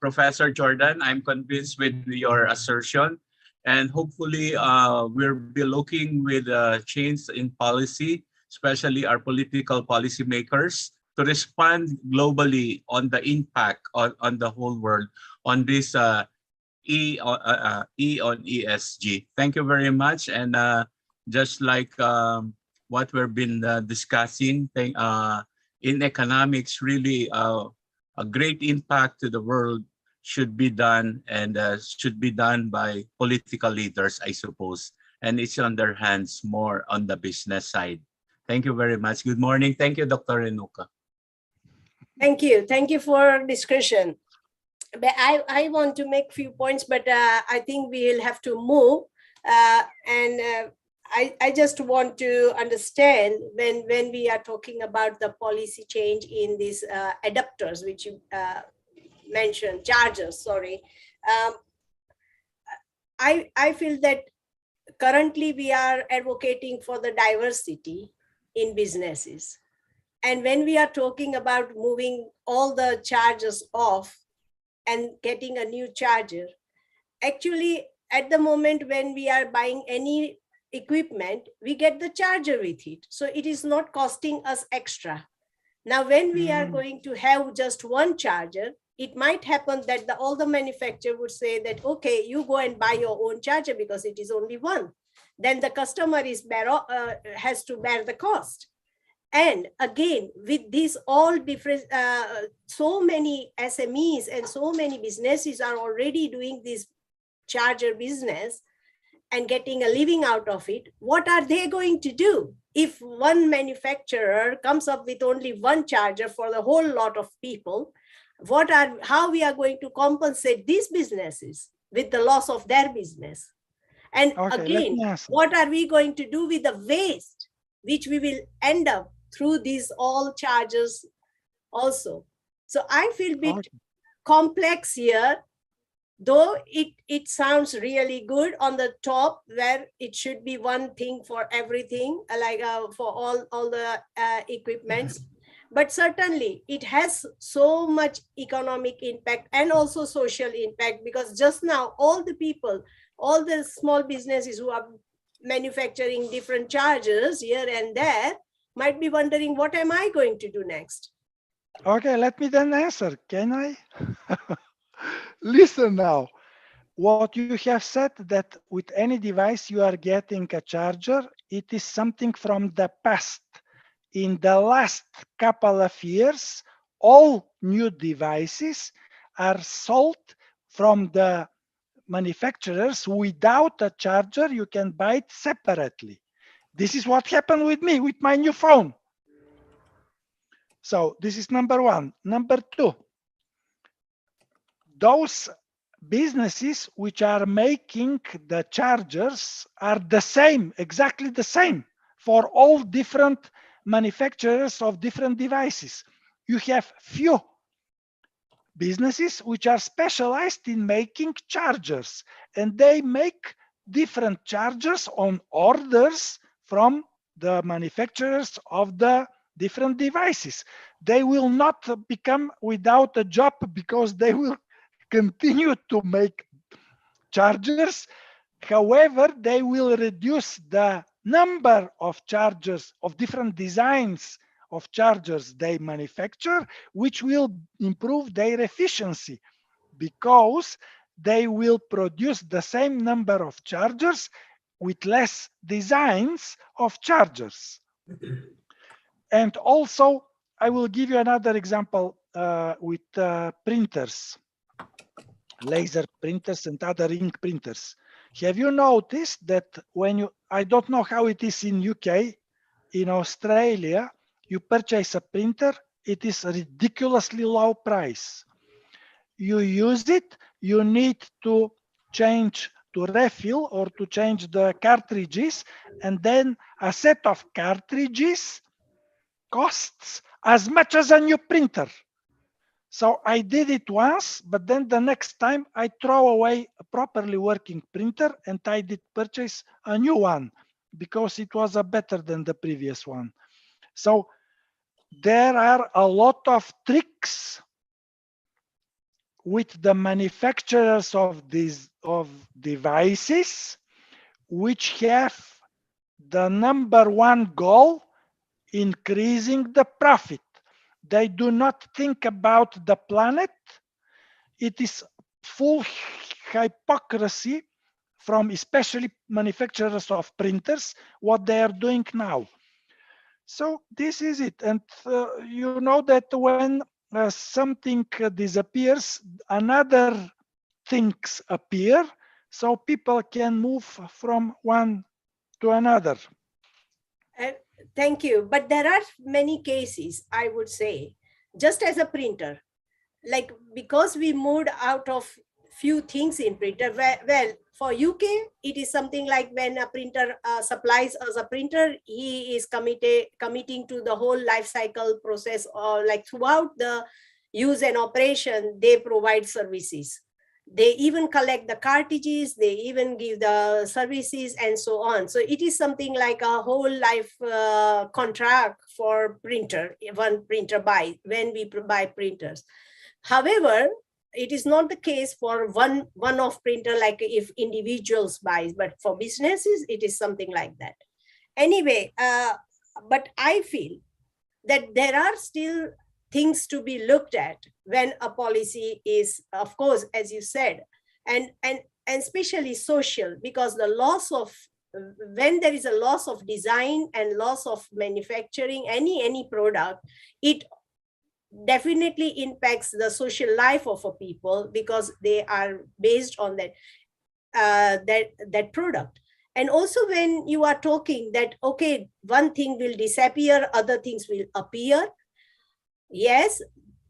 Professor Jordan. I'm convinced with your assertion, and hopefully we'll be looking with a change in policy, especially our political policymakers, to respond globally on the impact on the whole world on this E on ESG. Thank you very much. And just like what we've been discussing, in economics, really a great impact to the world should be done, and should be done by political leaders, I suppose. And it's on their hands more on the business side. Thank you very much. Good morning. Thank you, Dr. Renuka. Thank you. Thank you for discussion. But I want to make a few points, but I think we'll have to move. I just want to understand when we are talking about the policy change in these adapters, which you mentioned, chargers, sorry. I feel that currently we are advocating for the diversity in businesses. And when we are talking about moving all the chargers off and getting a new charger, actually at the moment when we are buying any equipment, we get the charger with it. So it is not costing us extra. Now, when we are going to have just one charger, it might happen that all the manufacturer would say that, okay, you go and buy your own charger because it is only one. Then the customer has to bear the cost. And again, with these all different, so many SMEs and so many businesses are already doing this charger business and getting a living out of it. What are they going to do if one manufacturer comes up with only one charger for the whole lot of people? How we are going to compensate these businesses with the loss of their business? And again, what are we going to do with the waste, which we will end up through these all charges also? So I feel a bit complex here, though it sounds really good on the top, where it should be one thing for everything, like for all the equipments. but certainly it has so much economic impact and also social impact, because just now all the people, all the small businesses who are manufacturing different chargers here and there might be wondering, what am I going to do next? Okay, let me then answer. Can I? Listen now. What you have said, that with any device you are getting a charger, it is something from the past. In the last couple of years, all new devices are sold from the manufacturers without a charger. You can buy it separately. This is what happened with me with my new phone. So this is number one. Number two, those businesses which are making the chargers are the same, exactly the same for all different manufacturers of different devices. You have few businesses which are specialized in making chargers, and they make different chargers on orders from the manufacturers of the different devices. They will not become without a job because they will continue to make chargers. However, they will reduce the number of chargers of different designs of chargers they manufacture, which will improve their efficiency because they will produce the same number of chargers with less designs of chargers. And also, I will give you another example with printers, laser printers and other ink printers. Have you noticed that when you, I don't know how it is in UK, in Australia, you purchase a printer, it is a ridiculously low price. You use it, you need to change to refill or to change the cartridges, and then a set of cartridges costs as much as a new printer. So I did it once, but then the next time I throw away a properly working printer and I did purchase a new one because it was better than the previous one. So there are a lot of tricks with the manufacturers of these devices, which have the number one goal, increasing the profit. They do not think about the planet. It is full hypocrisy from especially manufacturers of printers, what they are doing now. So this is it. And you know that when something disappears, another things appear, so people can move from one to another. Thank you. But there are many cases, I would say, just as a printer, like because we moved out of few things in printer, well, for UK, it is something like when a printer supplies us a printer, he is committing to the whole life cycle process, or like throughout the use and operation, they provide services. They even collect the cartridges, they even give the services and so on. So it is something like a whole life contract for printer, one printer buy, when we buy printers. However, it is not the case for one-off printer like if individuals buy, but for businesses, it is something like that. Anyway, but I feel that there are still things to be looked at when a policy is, of course, as you said, and especially social, because the loss of, when there is a loss of design and loss of manufacturing any product, it definitely impacts the social life of a people because they are based on that product. And also when you are talking that, okay, one thing will disappear, other things will appear. Yes,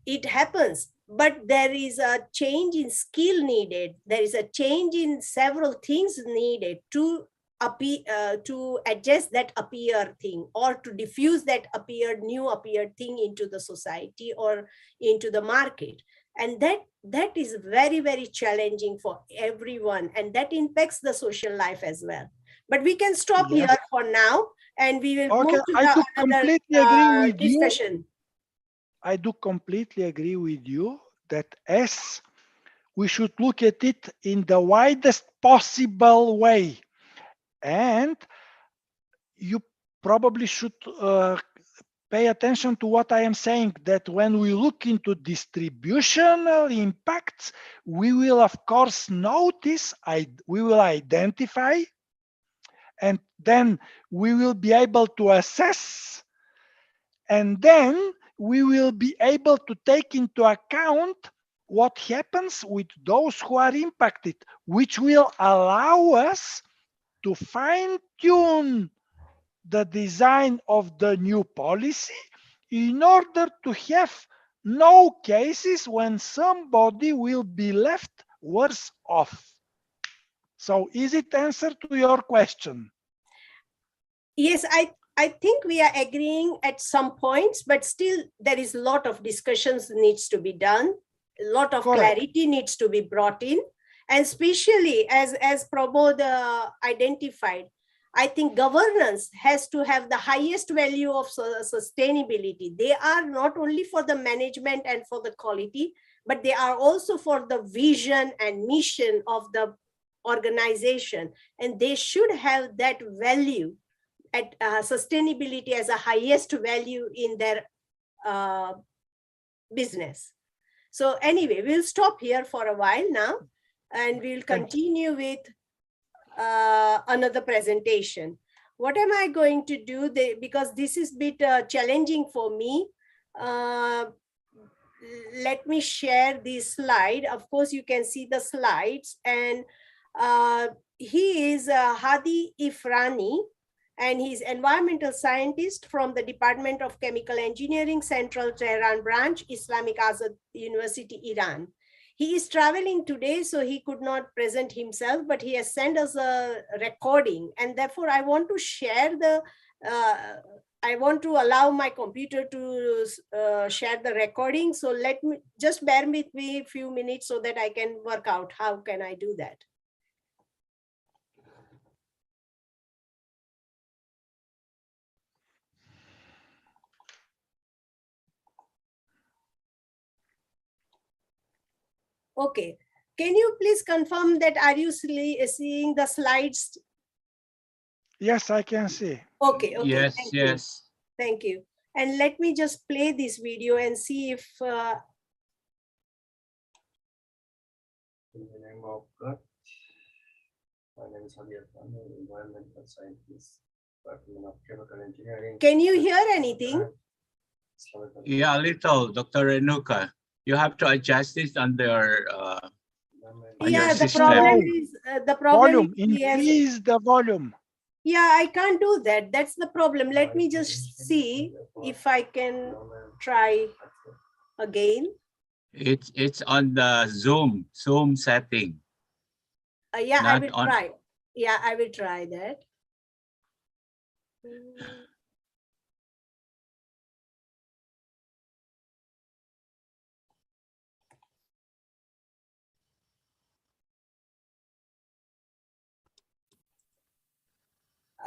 it happens, but there is a change in skill needed. There is a change in several things needed to adjust that appear thing, or to diffuse that new appeared thing into the society or into the market. And that is very, very challenging for everyone, and that impacts the social life as well. But we can stop here for now, and we will move to I could completely agree with discussion. I do completely agree with you that S, we should look at it in the widest possible way. And you probably should pay attention to what I am saying, that when we look into distributional impacts, we will of course notice, we will identify, and then we will be able to assess, and then we will be able to take into account what happens with those who are impacted, which will allow us to fine-tune the design of the new policy in order to have no cases when somebody will be left worse off. So is it answer to your question? Yes, I think we are agreeing at some points, but still there is a lot of discussions needs to be done. A lot of Correct. clarity needs to be brought in. And especially as Prabodh identified, I think governance has to have the highest value of sustainability. They are not only for the management and for the quality, but they are also for the vision and mission of the organization. And they should have that value at sustainability as a highest value in their business. So anyway, we'll stop here for a while now, and we'll continue with another presentation. What am I going to do? Because this is a bit challenging for me. Let me share this slide. Of course, you can see the slides. And he is Hadi Ifrani, and he's environmental scientist from the Department of Chemical Engineering, Central Tehran Branch, Islamic Azad University, Iran. He is traveling today, so he could not present himself, but he has sent us a recording. And therefore, I want to share I want to allow my computer to share the recording. So let me, just bear with me a few minutes so that I can work out how can I do that. Okay, can you please confirm that are you seeing the slides? Yes, I can see. Okay, okay. Yes, Thank yes. you. Thank you. And let me just play this video and see if In the name of God, my name is Hadi Ifrani, environmental scientist, Department of Chemical Engineering. Can you hear anything? Yeah, a little, Dr. Renuka. You have to adjust this under on your Yeah, the system. problem is Volume, yes. increase the volume. Yeah, I can't do that. That's the problem. Let me just see if I can try again. It's on the Zoom setting. Yeah, I Not will on- try. Yeah, I will try that.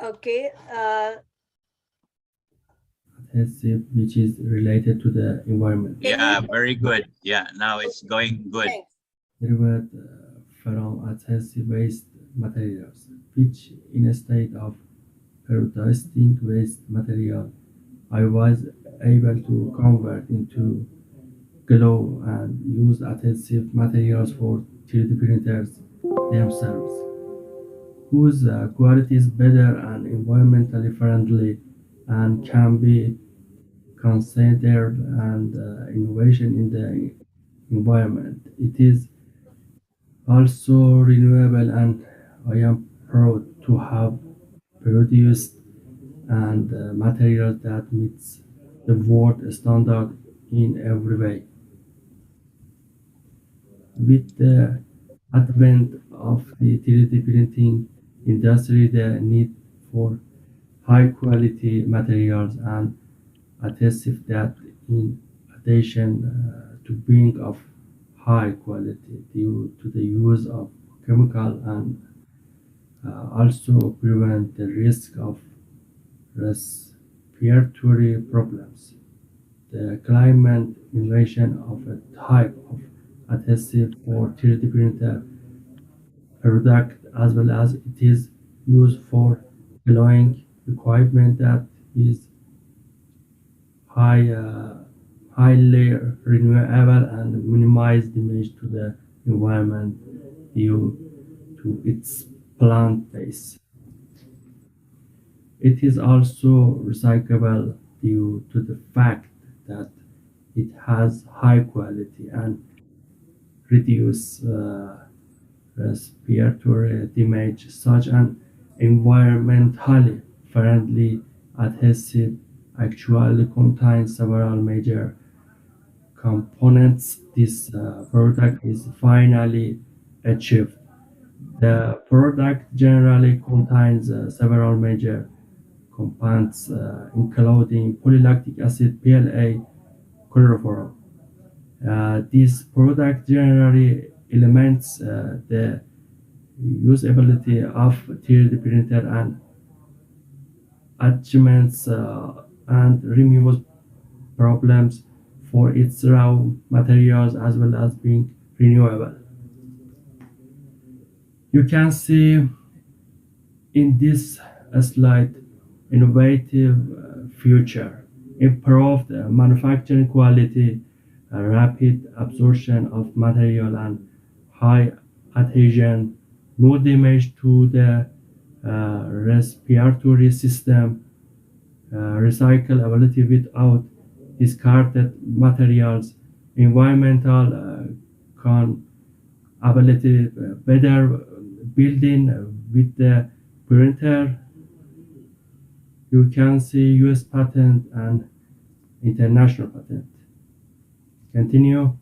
Okay. Adhesive, which is related to the environment. Yeah, very good. Yeah, now it's going good. Thanks. Derived from adhesive-based materials, which in a state of peroxiding waste material, I was able to convert into glow and use adhesive materials for 3D printers themselves, whose quality is better and environmentally friendly and can be considered an innovation in the environment. It is also renewable, and I am proud to have produced and material that meets the world standard in every way. With the advent of the 3D printing industry, the need for high quality materials and adhesive that in addition to being of high quality due to the use of chemical and also prevent the risk of respiratory problems. the climate innovation of a type of adhesive for 3D printer product, as well as it is used for allowing equipment that is highly renewable and minimize damage to the environment due to its plant base. It is also recyclable due to the fact that it has high quality and reduce respiratory damage. Such an environmentally friendly adhesive actually contains several major components. This product is finally achieved. The product generally contains several major compounds, including polylactic acid, PLA, chloroform. This product generally elements the usability of 3D printer and achievements and removes problems for its raw materials as well as being renewable. You can see in this slide innovative future, improved manufacturing quality, rapid absorption of material and high adhesion, no damage to the respiratory system, recyclability without discarded materials, environmental compatibility, better building with the printer. You can see US patent and international patent. Continue.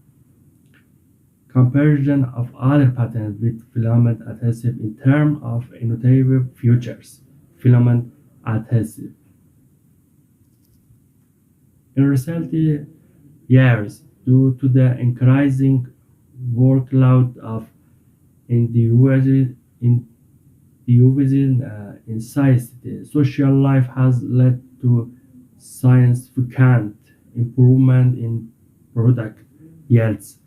Comparison of other patents with filament adhesive in terms of innovative features. Filament adhesive. In recent years, due to the increasing workload of individuals in society, social life has led to significant improvement in product yields.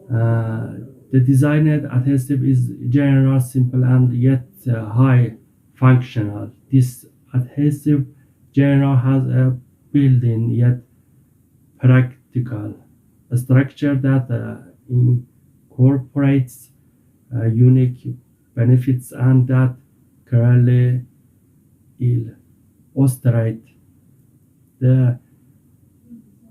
The designed adhesive is general, simple, and yet high functional. This adhesive general has a built-in yet practical structure that incorporates unique benefits and that clearly illustrate the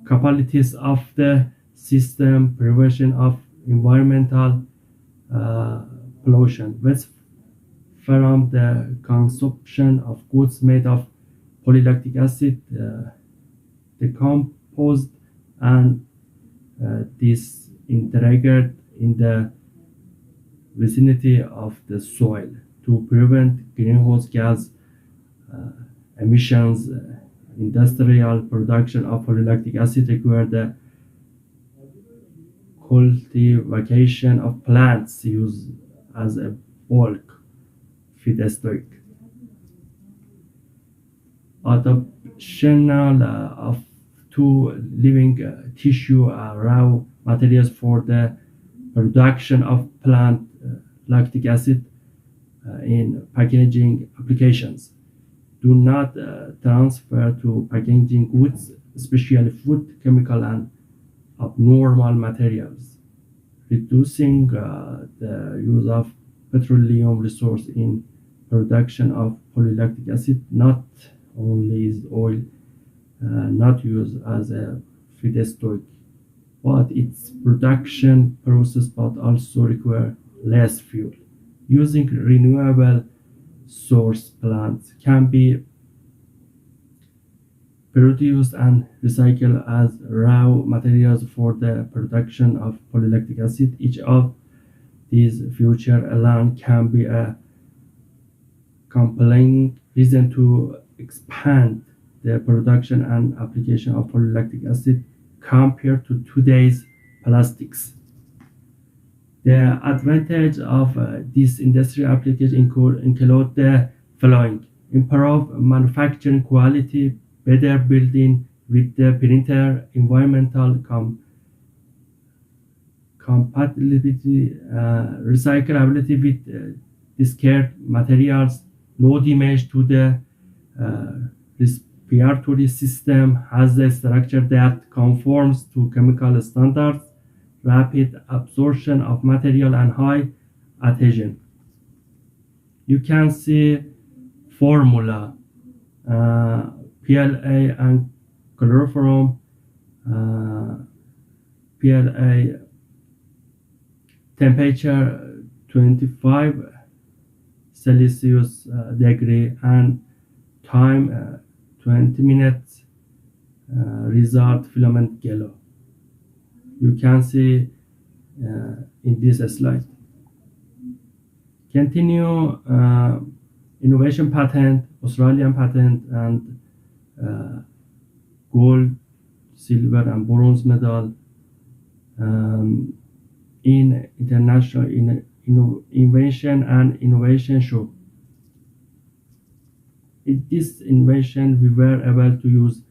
capabilities of the system, prevention of environmental pollution, waste from the consumption of goods made of polylactic acid, decomposed and disintegrated in the vicinity of the soil to prevent greenhouse gas emissions. Industrial production of polylactic acid require the cultivation of plants used as a bulk feedstock. Adoption of two living tissue raw materials for the production of plant lactic acid in packaging applications do not transfer to packaging goods, especially food, chemical, and abnormal materials, reducing the use of petroleum resource in production of polylactic acid. Not only is oil not used as a feedstock, but its production process but also require less fuel. Using renewable source plants can be produced and recycled as raw materials for the production of polylactic acid. Each of these features alone can be a compelling reason to expand the production and application of polylactic acid compared to today's plastics. The advantage of this industrial application include the following: improved manufacturing quality, better building with the printer, environmental compatibility, recyclability with discard materials, no damage to the respiratory system, has the structure that conforms to chemical standards, rapid absorption of material, and high adhesion. You can see formula, PLA and chloroform, PLA temperature 25 Celsius degree and time 20 minutes, result filament yellow. You can see in this slide. Continue innovation patent, Australian patent, and gold, silver, and bronze medal in international invention and innovation show. In this invention, we were able to use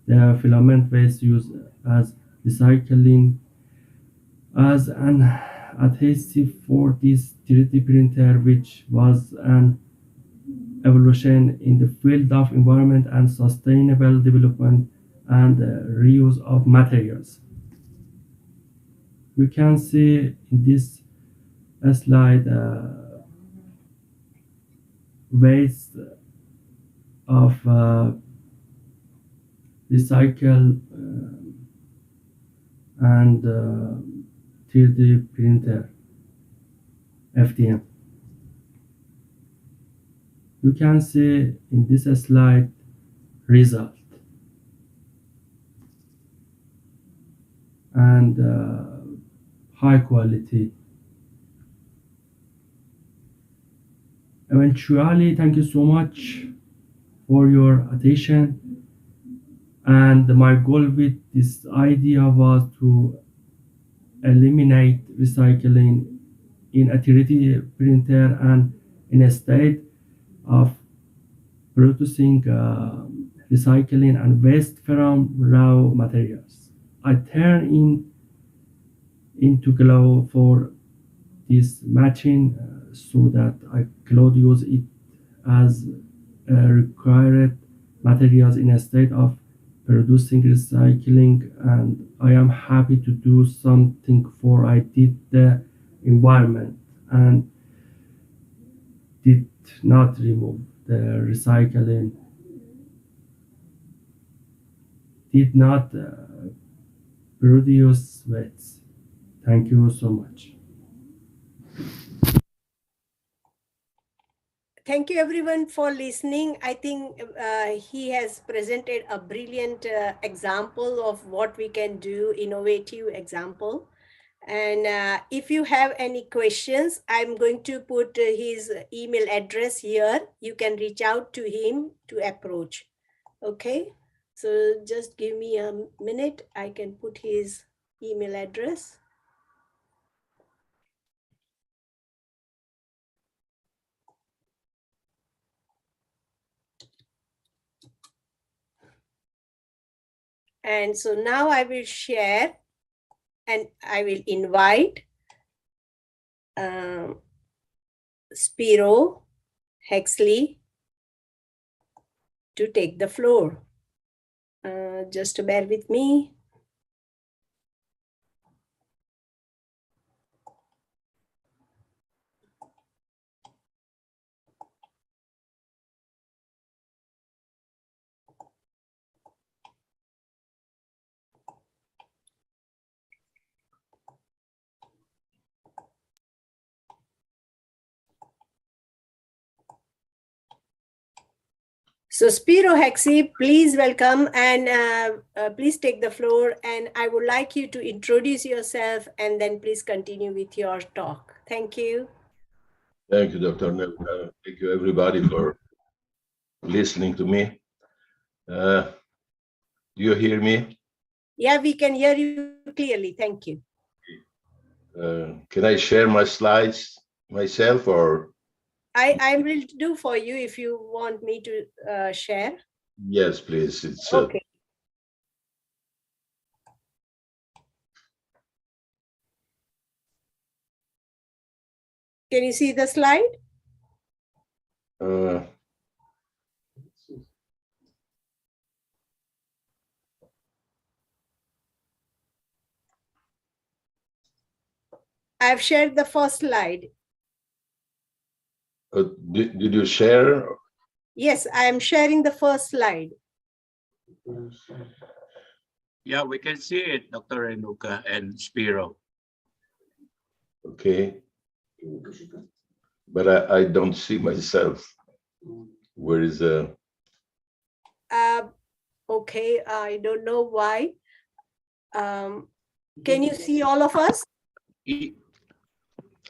the filament waste used as recycling as an adhesive for this 3D printer, which was an evolution in the field of environment and sustainable development and reuse of materials. You can see in this slide waste of recycle and 3D printer FDM. You can see in this slide result and high quality. Eventually, thank you so much for your attention. And my goal with this idea was to eliminate recycling in a 3D printer and in a state of producing recycling and waste from raw materials. I turn into glow for this matching so that I could use it as required materials in a state of producing recycling, and I am happy to do something for I did the environment and did not remove the recycling, did not produce waste. Thank you so much. Thank you everyone for listening. I think he has presented a brilliant example of what we can do, innovative example. And if you have any questions, I'm going to put his email address here. You can reach out to him to approach. Okay, so just give me a minute. I can put his email address. And so now I will share and I will invite Spiro Hexley to take the floor. Just bear with me. So Spiro Hexley, please welcome and please take the floor. And I would like you to introduce yourself and then please continue with your talk. Thank you. Thank you, Dr. Nel. Thank you, everybody, for listening to me. Do you hear me? Yeah, we can hear you clearly. Thank you. Can I share my slides myself, or? I'm ready to do for you if you want me to share. Yes, please. It's okay. Can you see the slide? Uh, I've shared the first slide. did you share? Yes, I am sharing the first slide. Yeah, we can see it, Dr. Renuka and Spiro. Okay. But I don't see myself. Where is Okay, I don't know why. Can you see all of us?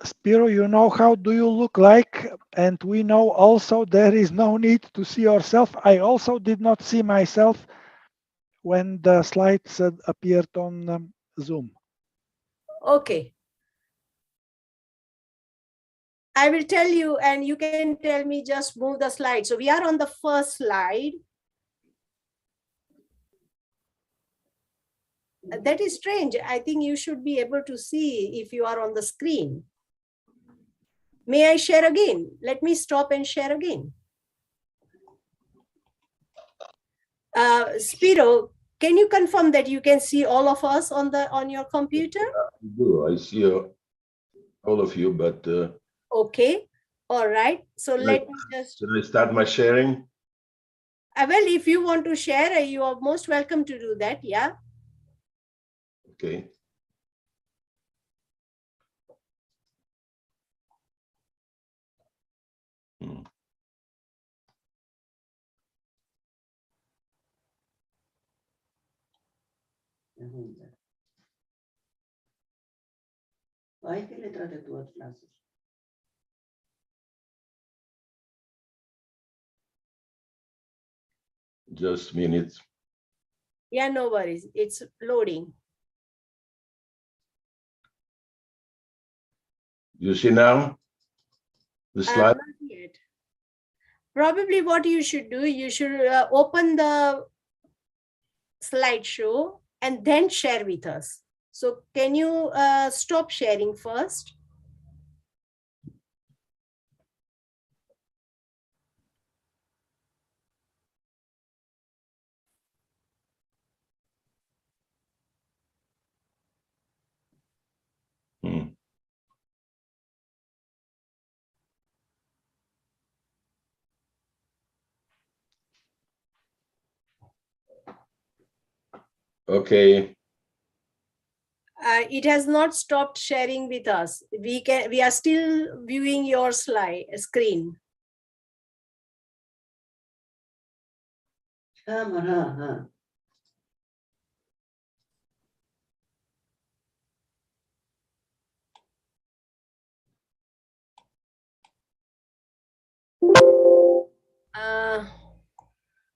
Spiro, you know how do you look like? And we know also there is no need to see yourself. I also did not see myself when the slides appeared on Zoom. Okay. I will tell you, and you can tell me, just move the slide. So we are on the first slide. That is strange. I think you should be able to see if you are on the screen. May I share again? Let me stop and share again. Spiro, can you confirm that you can see all of us on your computer? I see all of you, but Okay. All right. So let me just. should I start my sharing? Well, if you want to share, you are most welcome to do that. Yeah. Okay. Hai che le trate tu at classes? Just minutes. Yeah, no worries. It's loading. You see now the slide? Not yet. Probably what you should do, you should open the slideshow and then share with us. So can you stop sharing first? Hmm. Okay. It has not stopped sharing with us. We are still viewing your screen.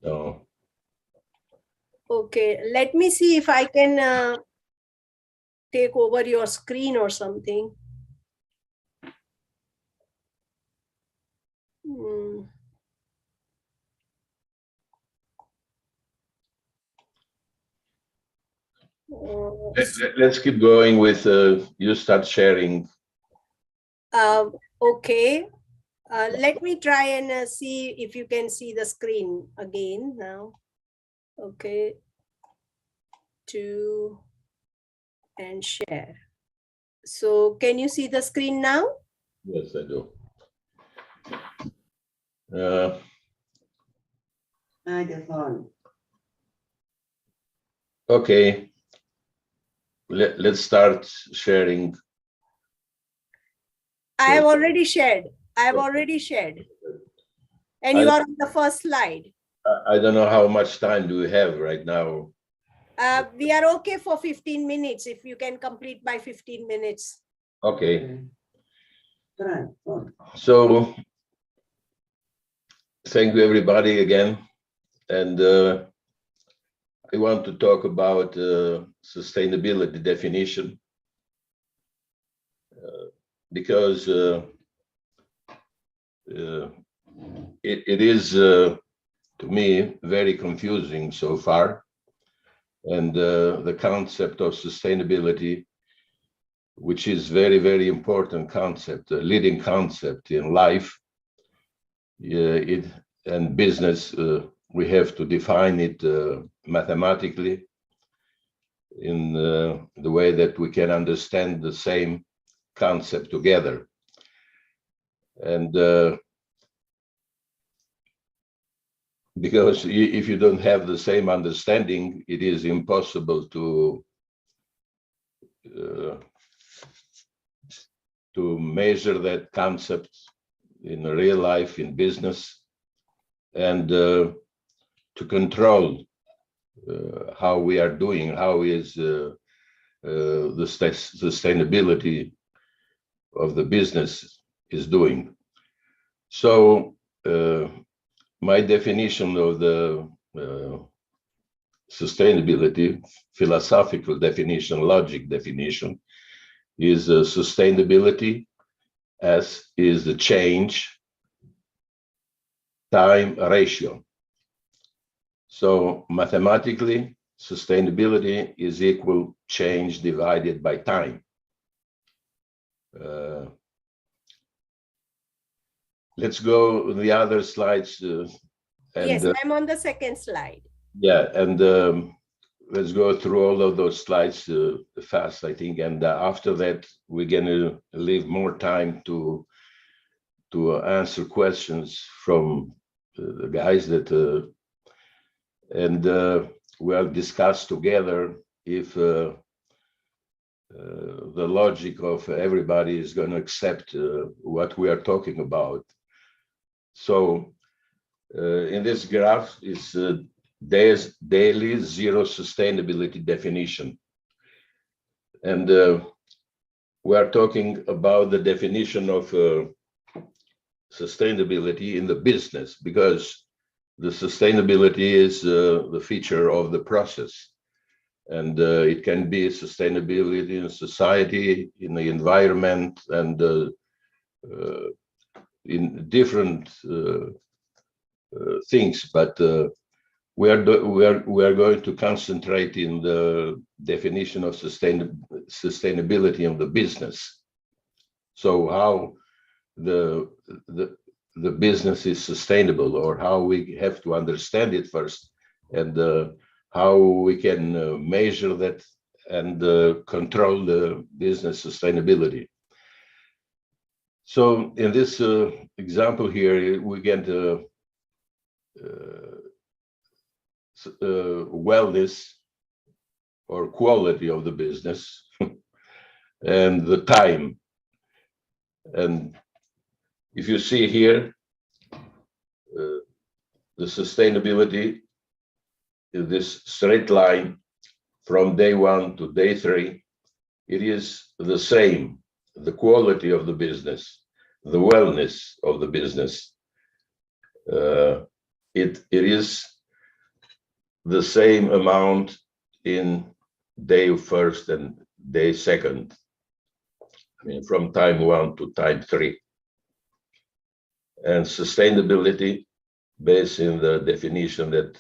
No. Okay, let me see if I can take over your screen or something. Let's keep going with you start sharing. Okay. Let me try and see if you can see the screen again now. Okay. And share. So can you see the screen now? Yes, I do. Okay. Let's start sharing. I have already shared. And you are on the first slide. I don't know how much time do we have right now. We are okay for 15 minutes if you can complete by 15 minutes. Okay. So thank you everybody again. And I want to talk about sustainability definition because it is to me very confusing so far. And the concept of sustainability which is very, very important concept, a leading concept in life. It and business, we have to define it mathematically in the way that we can understand the same concept together. And because if you don't have the same understanding, it is impossible to measure that concept in real life, in business, and to control how we are doing, how is the sustainability of the business is doing. So my definition of the sustainability, philosophical definition, logic definition, is sustainability as is the change time ratio. So mathematically, sustainability is equal change divided by time. Let's go to the other slides. Yes, I'm on the second slide. Yeah, and let's go through all of those slides fast, I think. And after that, we're going to leave more time to answer questions from the guys that, and we'll discuss together if the logic of everybody is going to accept what we are talking about. So in this graph is there's daily zero sustainability definition. And we are talking about the definition of sustainability in the business, because the sustainability is the feature of the process. And it can be sustainability in society, in the environment, and in different things. But we are going to concentrate in the definition of sustainability of the business. So how the business is sustainable, or how we have to understand it first, and how we can measure that and control the business sustainability. So in this example here, we get wellness or quality of the business and the time. And if you see here, the sustainability in this straight line from day 1 to day 3, it is the same. The quality of the business, the wellness of the business, it is the same amount in day 1st and day 2nd. I mean, from time 1 to time 3. And sustainability, based in the definition that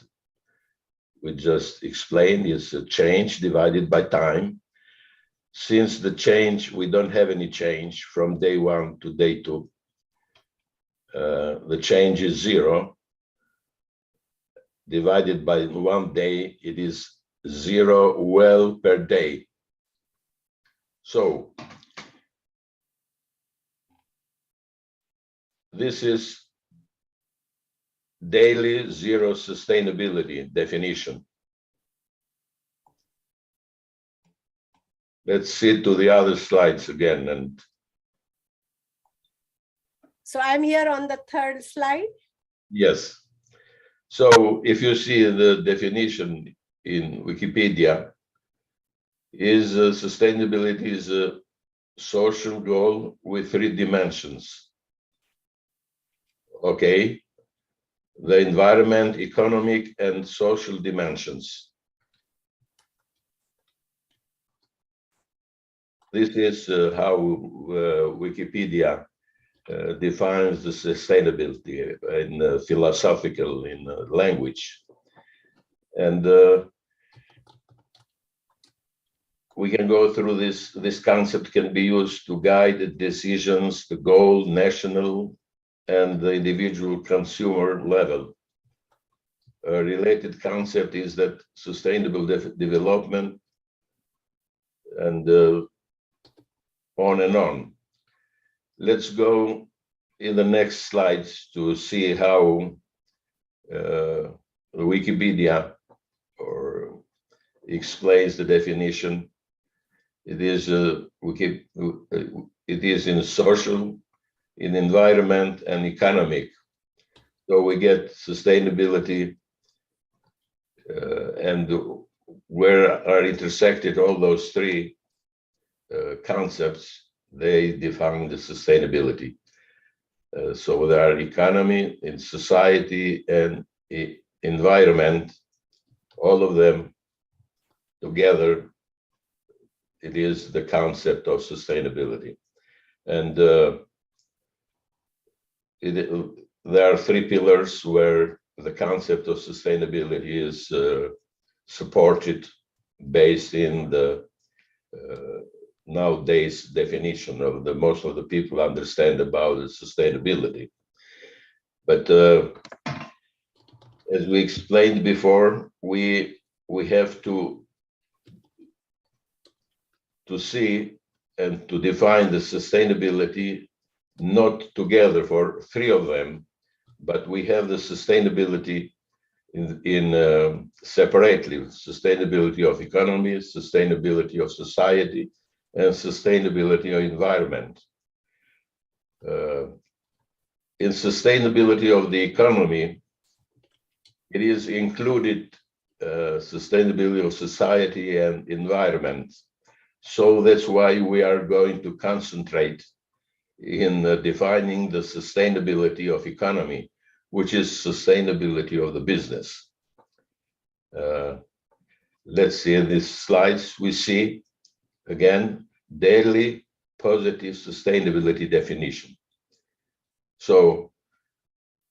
we just explained, is a change divided by time. Since the change, we don't have any change from day 1 to day 2. The change is 0. Divided by 1 day, it is 0 well per day. So this is daily zero sustainability definition. Let's see to the other slides again. And so I'm here on the third slide. Yes. So if you see the definition in Wikipedia, is sustainability is a social goal with 3 dimensions. Okay. The environment, economic, and social dimensions. This is how Wikipedia defines the sustainability in philosophical language. And we can go through this. This concept can be used to guide the decisions, the goal, national, and the individual consumer level. A related concept is that sustainable development, and on and on. Let's go in the next slides to see how Wikipedia explains the definition. It is it is in social, in environment, and economic. So we get sustainability, and where are intersected all those three concepts, they define the sustainability. So there are economy, in society, and environment, all of them together, it is the concept of sustainability. And there are three pillars where the concept of sustainability is supported based in the nowadays definition of the most of the people understand about the sustainability. But as we explained before, we have to see and to define the sustainability not together for three of them, but we have the sustainability in separately: sustainability of economy, sustainability of society, and sustainability of environment. In sustainability of the economy, it is included sustainability of society and environment. So that's why we are going to concentrate in defining the sustainability of economy, which is sustainability of the business. Let's see in these slides, we see again daily positive sustainability definition. So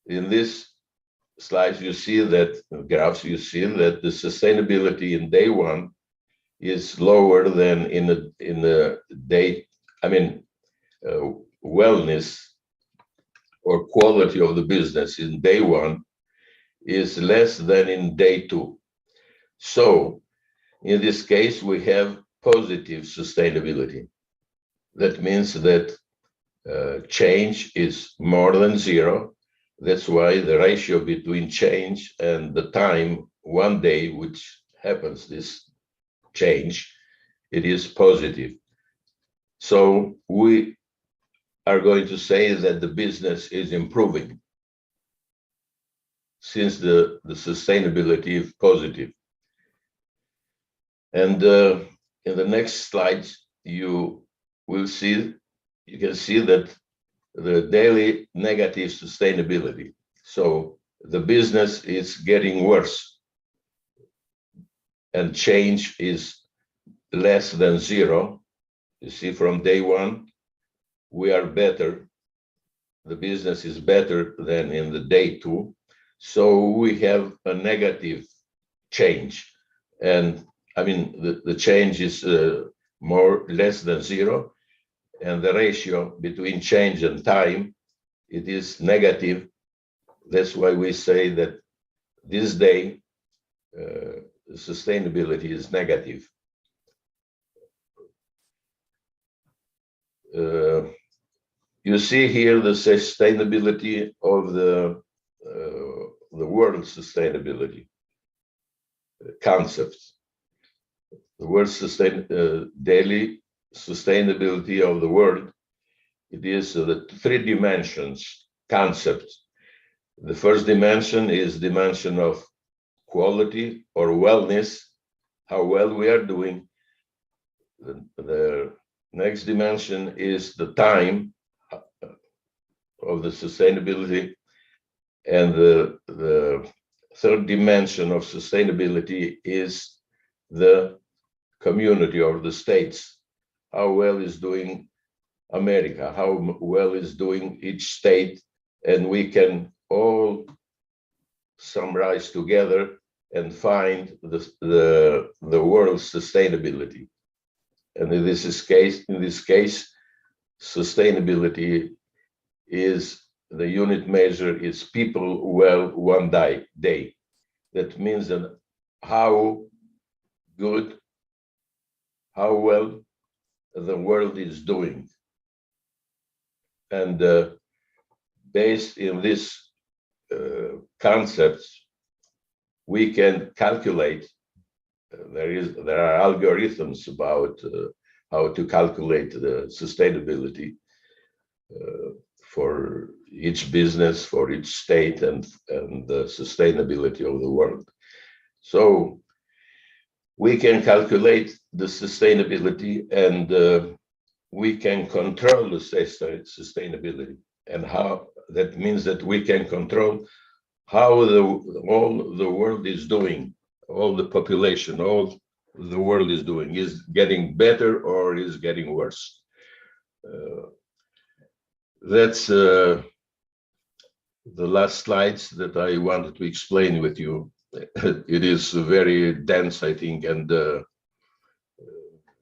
in this slides, you see that graphs, you see that the sustainability in day one is lower than in the day, wellness or quality of the business in day one is less than in day two. So in this case, we have positive sustainability. That means that change is more than zero. That's why the ratio between change and the time, one day, which happens this change, it is positive. So we are going to say that the business is improving since the sustainability is positive. And in the next slides, you can see that the daily negative sustainability. So the business is getting worse and change is less than zero. You see, from day one, we are better. The business is better than in the day two. So we have a negative change. And the change is less than zero. And the ratio between change and time, it is negative. That's why we say that this day, sustainability is negative. You see here the sustainability of the world sustainability concepts. The word daily sustainability of the world, it is the three dimensions concept. The first dimension is dimension of quality or wellness, how well we are doing. The next dimension is the time of the sustainability, and the third dimension of sustainability is the community or the states. How well is doing America, how well is doing each state, and we can all summarize together and find the world's sustainability. And in this case, sustainability is the unit measure is people well one day. That means that how good, how well the world is doing. And based in this concepts, we can calculate. There are algorithms about how to calculate the sustainability for each business, for each state, and the sustainability of the world. So we can calculate the sustainability, and we can control the sustainability. And how that means that we can control how all the world is doing, all the population, all the world is doing, is getting better or is getting worse. That's the last slides that I wanted to explain with you. It is very dense, I think, and a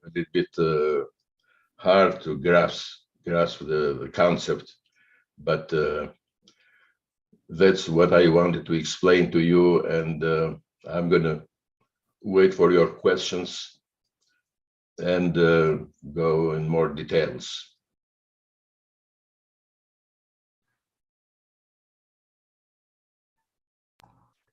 little bit hard to grasp the concept, but that's what I wanted to explain to you, and I'm gonna wait for your questions and go in more details.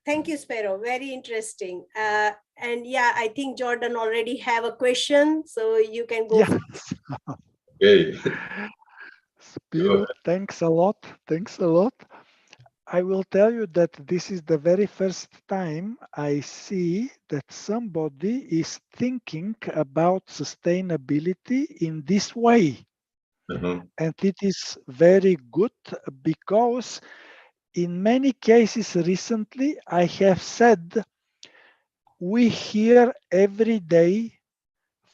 Thank you, Spero. Very interesting. And yeah, I think Jordan already have a question, so you can go. Yes. Okay. Spiro, thanks a lot. Thanks a lot. I will tell you that this is the very first time I see that somebody is thinking about sustainability in this way. And it is very good because in many cases recently, I have said, we hear every day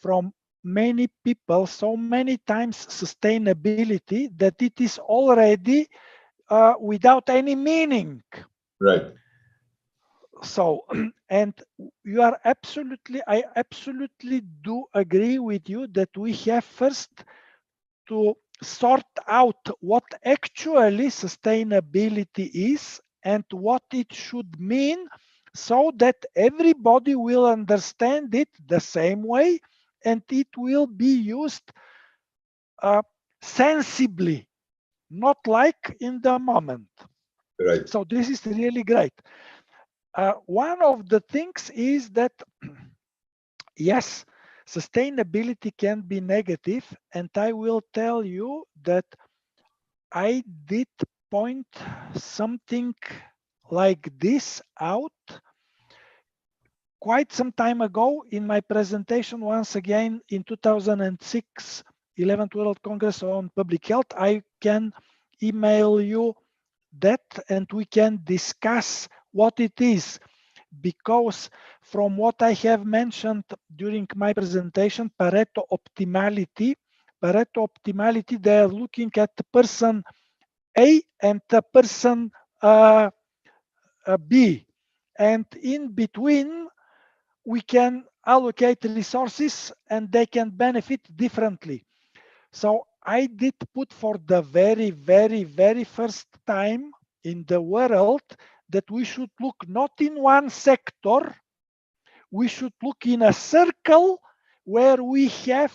from many people so many times sustainability that it is already without any meaning. Right. So, and you are I absolutely do agree with you that we have first to sort out what actually sustainability is and what it should mean, so that everybody will understand it the same way and it will be used sensibly, not like in the moment. Right. So this is really great. One of the things is that, yes, sustainability can be negative, and I will tell you that I did point something like this out quite some time ago in my presentation, once again in 2006 11th World Congress on Public Health. I can email you that and we can discuss what it is, because from what I have mentioned during my presentation, Pareto optimality, they are looking at the person A and the person B, and in between we can allocate resources and they can benefit differently. So I did put for the very first time in the world that we should look not in one sector, we should look in a circle where we have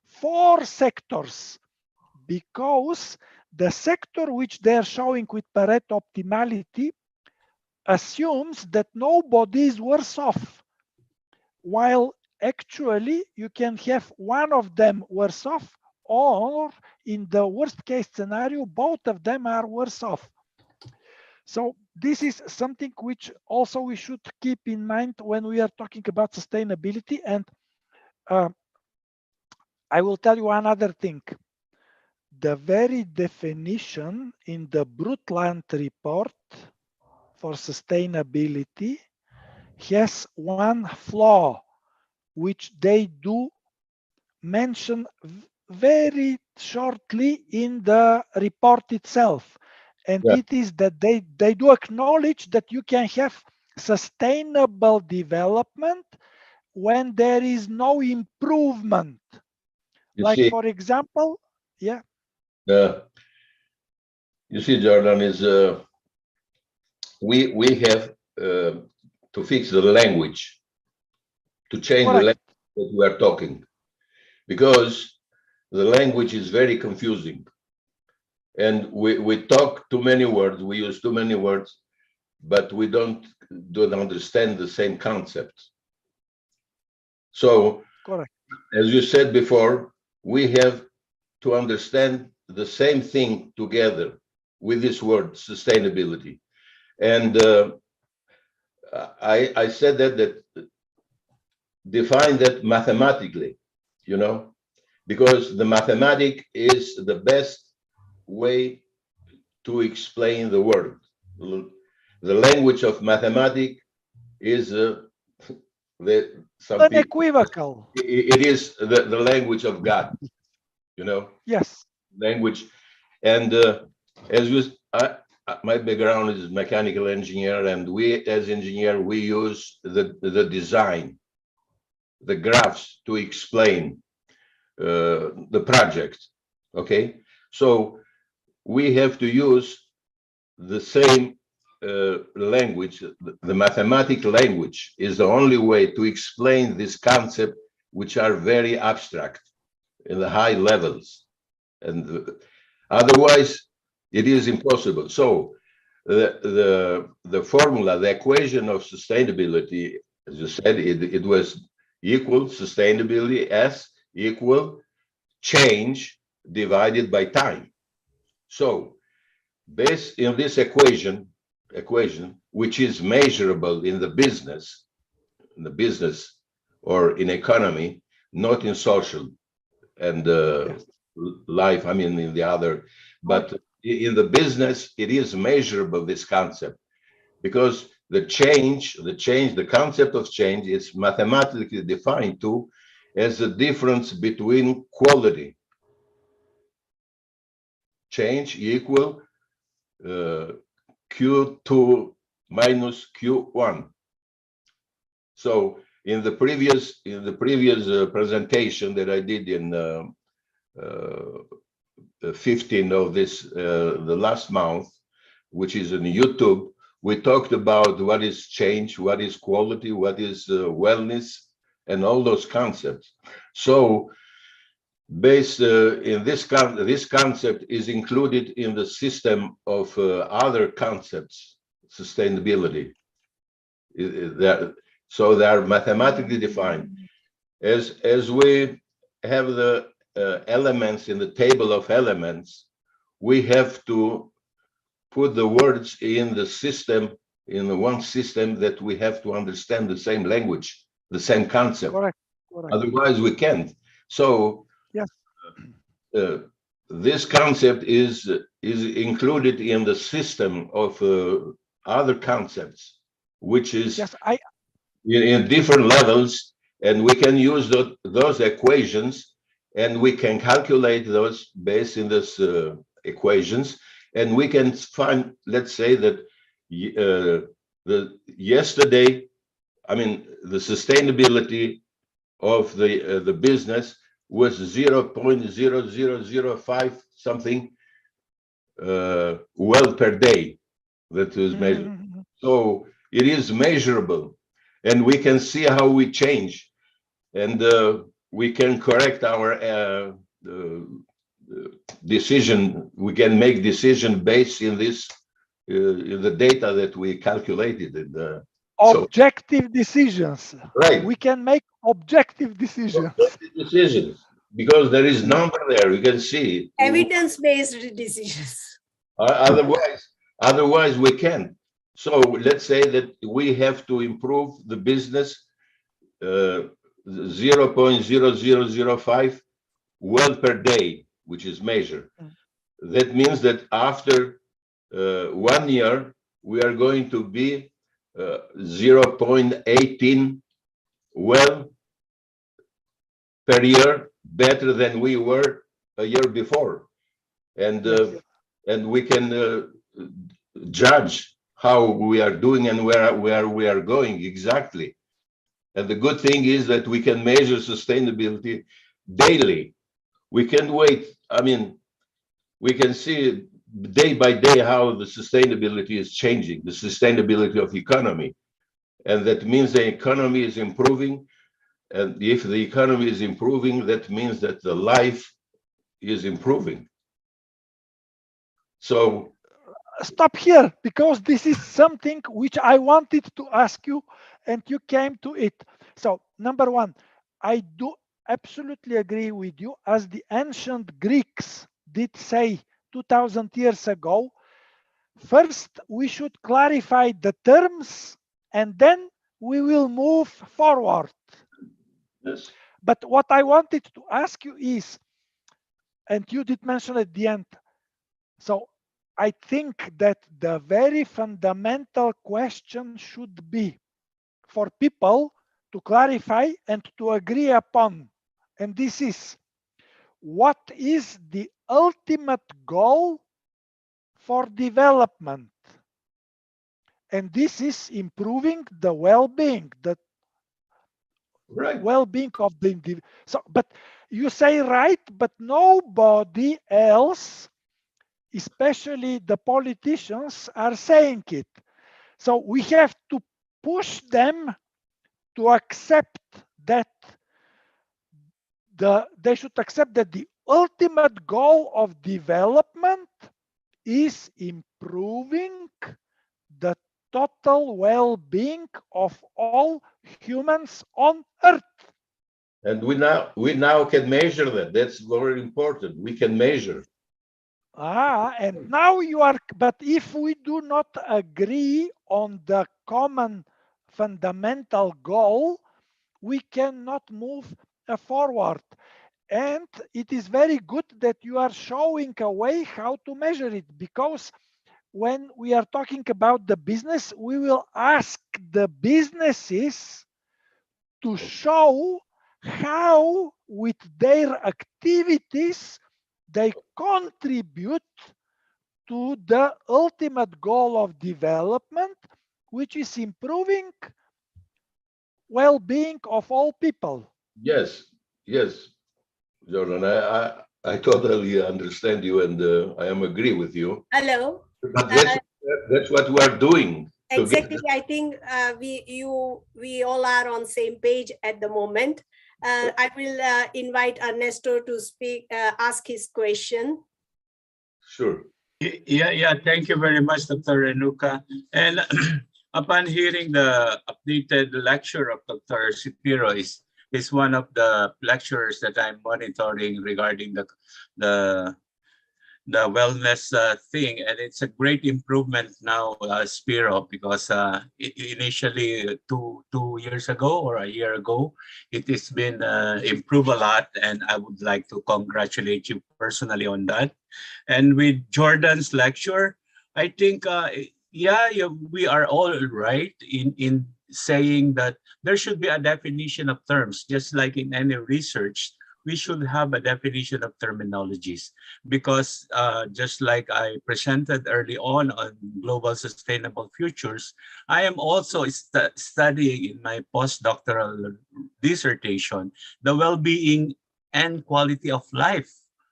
4 sectors, because the sector which they're showing with Pareto optimality assumes that nobody is worse off, while actually you can have one of them worse off, or in the worst case scenario, both of them are worse off. So this is something which also we should keep in mind when we are talking about sustainability. And I will tell you another thing. The very definition in the Brundtland report for sustainability has one flaw, which they do mention very shortly in the report itself. And it is that they do acknowledge that you can have sustainable development when there is no improvement You Like see, for example, yeah, you see, Jordan, is we have to fix the language, to change the correct. language that we are talking, because the language is very confusing, and we talk too many words, we use too many words, but we don't understand the same concept. So, Correct. as you said before, we have to understand the same thing together with this word sustainability. And I said that define that mathematically, you know, because the mathematic is the best way to explain the word. The language of mathematics is some people, Unequivocal. it is the language of God, you know, Yes. language. And as you, my background is mechanical engineer, and we as engineer, we use the design, the graphs to explain the project. Okay, so we have to use the same language. The mathematical language is the only way to explain this concept, which are very abstract in the high levels, and otherwise it is impossible. So the formula, the equation of sustainability, as you said, it was equal sustainability as equal change divided by time. So based in this equation, which is measurable in the business or in economy, not in social and Yes. life, I mean in the other, but in the business, it is measurable, this concept, because the concept of change is mathematically defined too as the difference between quality. Change equal Q2 minus Q1. So in the previous presentation that I did in 15 of this the last month, which is in YouTube, we talked about what is change, what is quality, what is wellness, and all those concepts. So based in this concept is included in the system of other concepts, sustainability. So they are mathematically defined. As we have the elements in the table of elements, we have to put the words in the system, in the one system, that we have to understand the same language, the same concept. Correct. Correct. Otherwise we can't. So Yes. This concept is included in the system of other concepts, which is Yes. in different levels, and we can use those equations, and we can calculate those based in these equations, and we can find, let's say that yesterday, I mean, the sustainability of the business was 0.0005 something well per day that is measured. Mhm. So it is measurable, and we can see how we change, and we can correct our decision. We can make decision based in this in the data that we calculated. Objective decisions. Right. We can make objective decisions. Decisions, because there is number there, you can see. Evidence-based decisions. Otherwise we can't. So let's say that we have to improve the business 0.0005 well per day, which is measured. That means that after 1 year, we are going to be 0.18 well per year better than we were a year before, and we can judge how we are doing and where we are going exactly. And the good thing is that we can measure sustainability daily. We can't wait. I mean, we can see day by day how the sustainability is changing, the sustainability of economy. And that means the economy is improving. And if the economy is improving, that means that the life is improving. So Stop here, because this is something which I wanted to ask you and you came to it. So number one, I do absolutely agree with you, as the ancient Greeks did say 2000 years ago. First, we should clarify the terms and then we will move forward. yes, But what I wanted to ask you is, and you did mention at the end, so I think that the very fundamental question should be for people to clarify and to agree upon. And this is, what is the ultimate goal for development? And this is improving the well-being, the right. well-being of the individual. So, but you say right, but nobody else, especially the politicians, are saying it. So we have to push them to accept that they should accept that the ultimate goal of development is improving the total well-being of all humans on Earth. And we now can measure that. That's very important. We can measure. And now you are, but if we do not agree on the common fundamental goal, we cannot move forward. And it is very good that you are showing a way how to measure it, because when we are talking about the business, we will ask the businesses to show how with their activities they contribute to the ultimate goal of development, which is improving well-being of all people. Yes, yes, Jordan. I totally understand you, and I am agree with you. Hello. But that's what we are doing. Exactly. I think we all are on same page at the moment. I will invite Ernesto to speak, ask his question. Sure. Yeah. Thank you very much, Dr. Renuka. And upon hearing the updated lecture of Dr. Cipiro, is one of the lecturers that I'm monitoring regarding the wellness thing, and it's a great improvement now, Spiro, because initially two years ago or a year ago, it has been improved a lot, and I would like to congratulate you personally on that. And with Jordan's lecture, I think we are all right in saying that there should be a definition of terms, just like in any research. We should have a definition of terminologies, because just like I presented early on Global Sustainable Futures, I am also studying in my postdoctoral dissertation the well-being and quality of life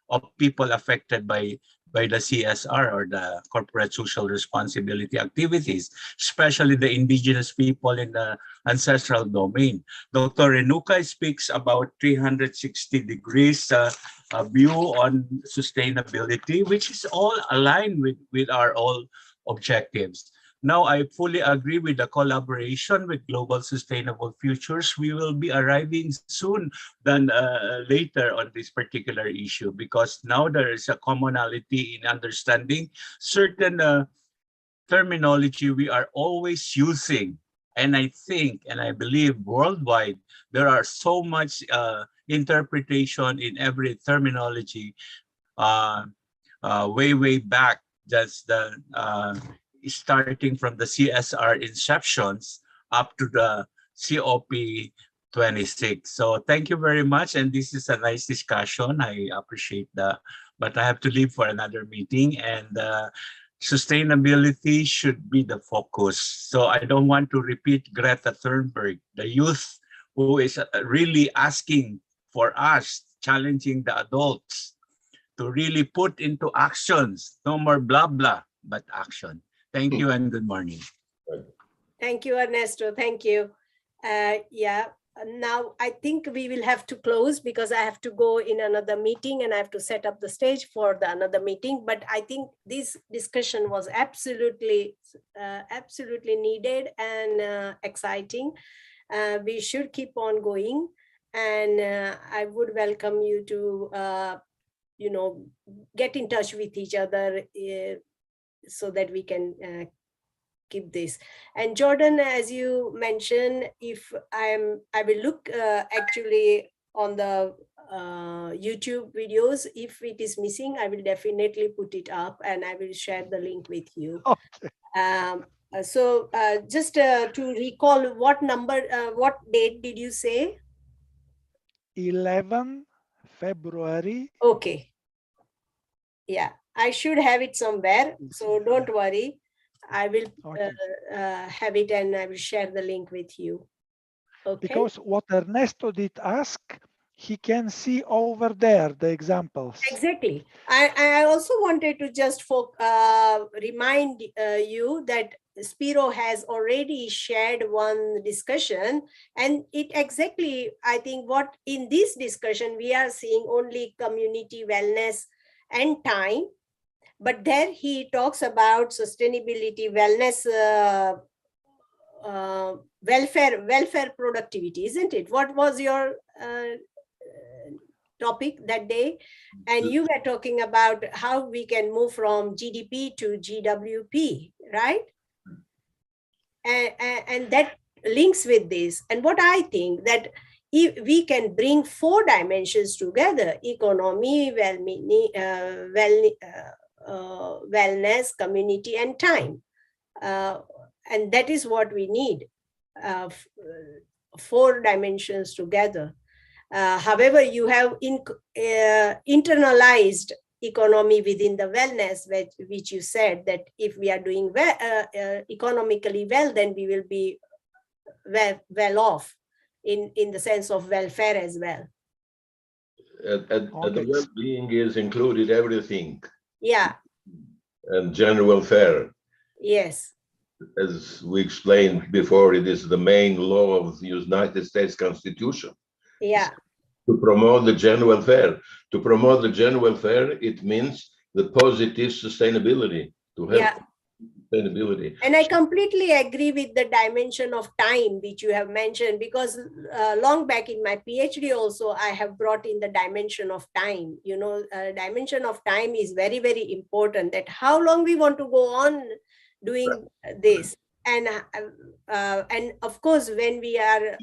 of people affected by the CSR, or the corporate social responsibility activities, especially the indigenous people in the ancestral domain. Dr. Renuka speaks about 360 degrees view on sustainability, which is all aligned with our all objectives. Now, I fully agree with the collaboration with Global Sustainable Futures. We will be arriving soon than later on this particular issue, because now there is a commonality in understanding certain terminology we are always using. And I think, and I believe worldwide, there are so much interpretation in every terminology way back. That's the starting from the CSR inceptions up to the COP26. So thank you very much. And this is a nice discussion. I appreciate that. But I have to leave for another meeting, and sustainability should be the focus. So I don't want to repeat Greta Thunberg, the youth who is really asking for us challenging the adults to really put into actions. No more blah, blah, but action. Thank you and good morning. Thank you, Ernesto. Thank you. Yeah, now I think we will have to close because I have to go in another meeting and I have to set up the stage for the another meeting. But I think this discussion was absolutely needed and exciting. We should keep on going, and I would welcome you to, get in touch with each other so that we can keep this. And Jordan, as you mentioned, if I will look actually on the YouTube videos. If it is missing, I will definitely put it up and I will share the link with you. Okay. So just to recall, what date did you say? 11 February. Okay. Yeah, I should have it somewhere, so don't worry. I will Okay. have it and I will share the link with you. Okay. Because what Ernesto did ask, he can see over there the examples. Exactly. I also wanted to just remind you that Spiro has already shared one discussion, and it exactly, I think what in this discussion we are seeing only community wellness and time, but there he talks about sustainability, wellness, welfare productivity, isn't it? What was your topic that day? And you were talking about how we can move from GDP to GWP, right? And that links with this. And what I think that if we can bring 4 dimensions together: economy, wellness, community, and time. And that is what we need, 4 dimensions together. However, you have internalized economy within the wellness, which you said that if we are doing economically well, then we will be well off in the sense of welfare as well. And the well-being is included everything. Yeah. And general welfare. Yes. As we explained before, it is the main law of the United States Constitution. Yeah. To promote the general welfare. To promote the general welfare, it means the positive sustainability, to have sustainability. And I completely agree with the dimension of time which you have mentioned, because long back in my PhD also, I have brought in the dimension of time. Dimension of time is very, very important, that how long we want to go on doing this. And of course, when we are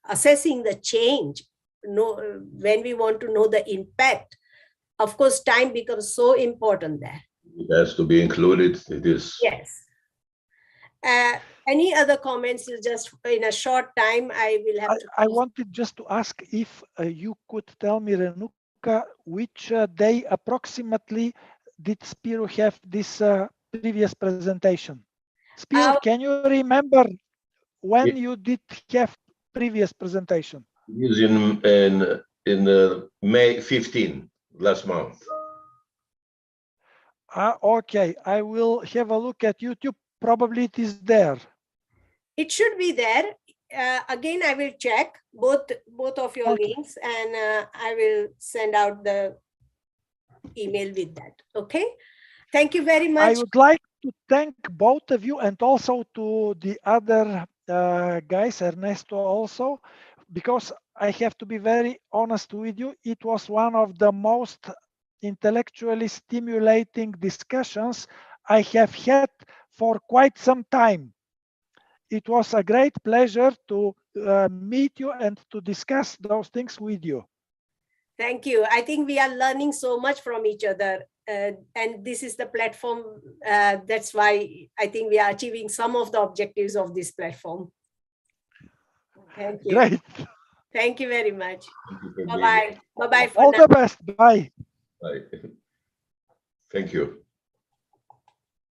assessing the change, when we want to know the impact, of course, time becomes so important there. It has to be included. It is. Yes. Any other comments? Just in a short time, I will have to. I wanted just to ask if you could tell me, Renuka, which day approximately did Spiro have this previous presentation? Spiro, can you remember when you did have previous presentation? It is in May 15, last month. Okay, I will have a look at YouTube. Probably it is there. It should be there. Again, I will check both of your links, and I will send out the email with that. Okay. Thank you very much. I would like to thank both of you and also to the other guys, Ernesto also, because I have to be very honest with you. It was one of the most intellectually stimulating discussions I have had for quite some time. It was a great pleasure to meet you and to discuss those things with you. Thank you. I think we are learning so much from each other. And this is the platform. That's why I think we are achieving some of the objectives of this platform. Thank you. Great. Thank you very much. Bye-bye. Bye-bye. All the best. Bye. Bye. Thank you.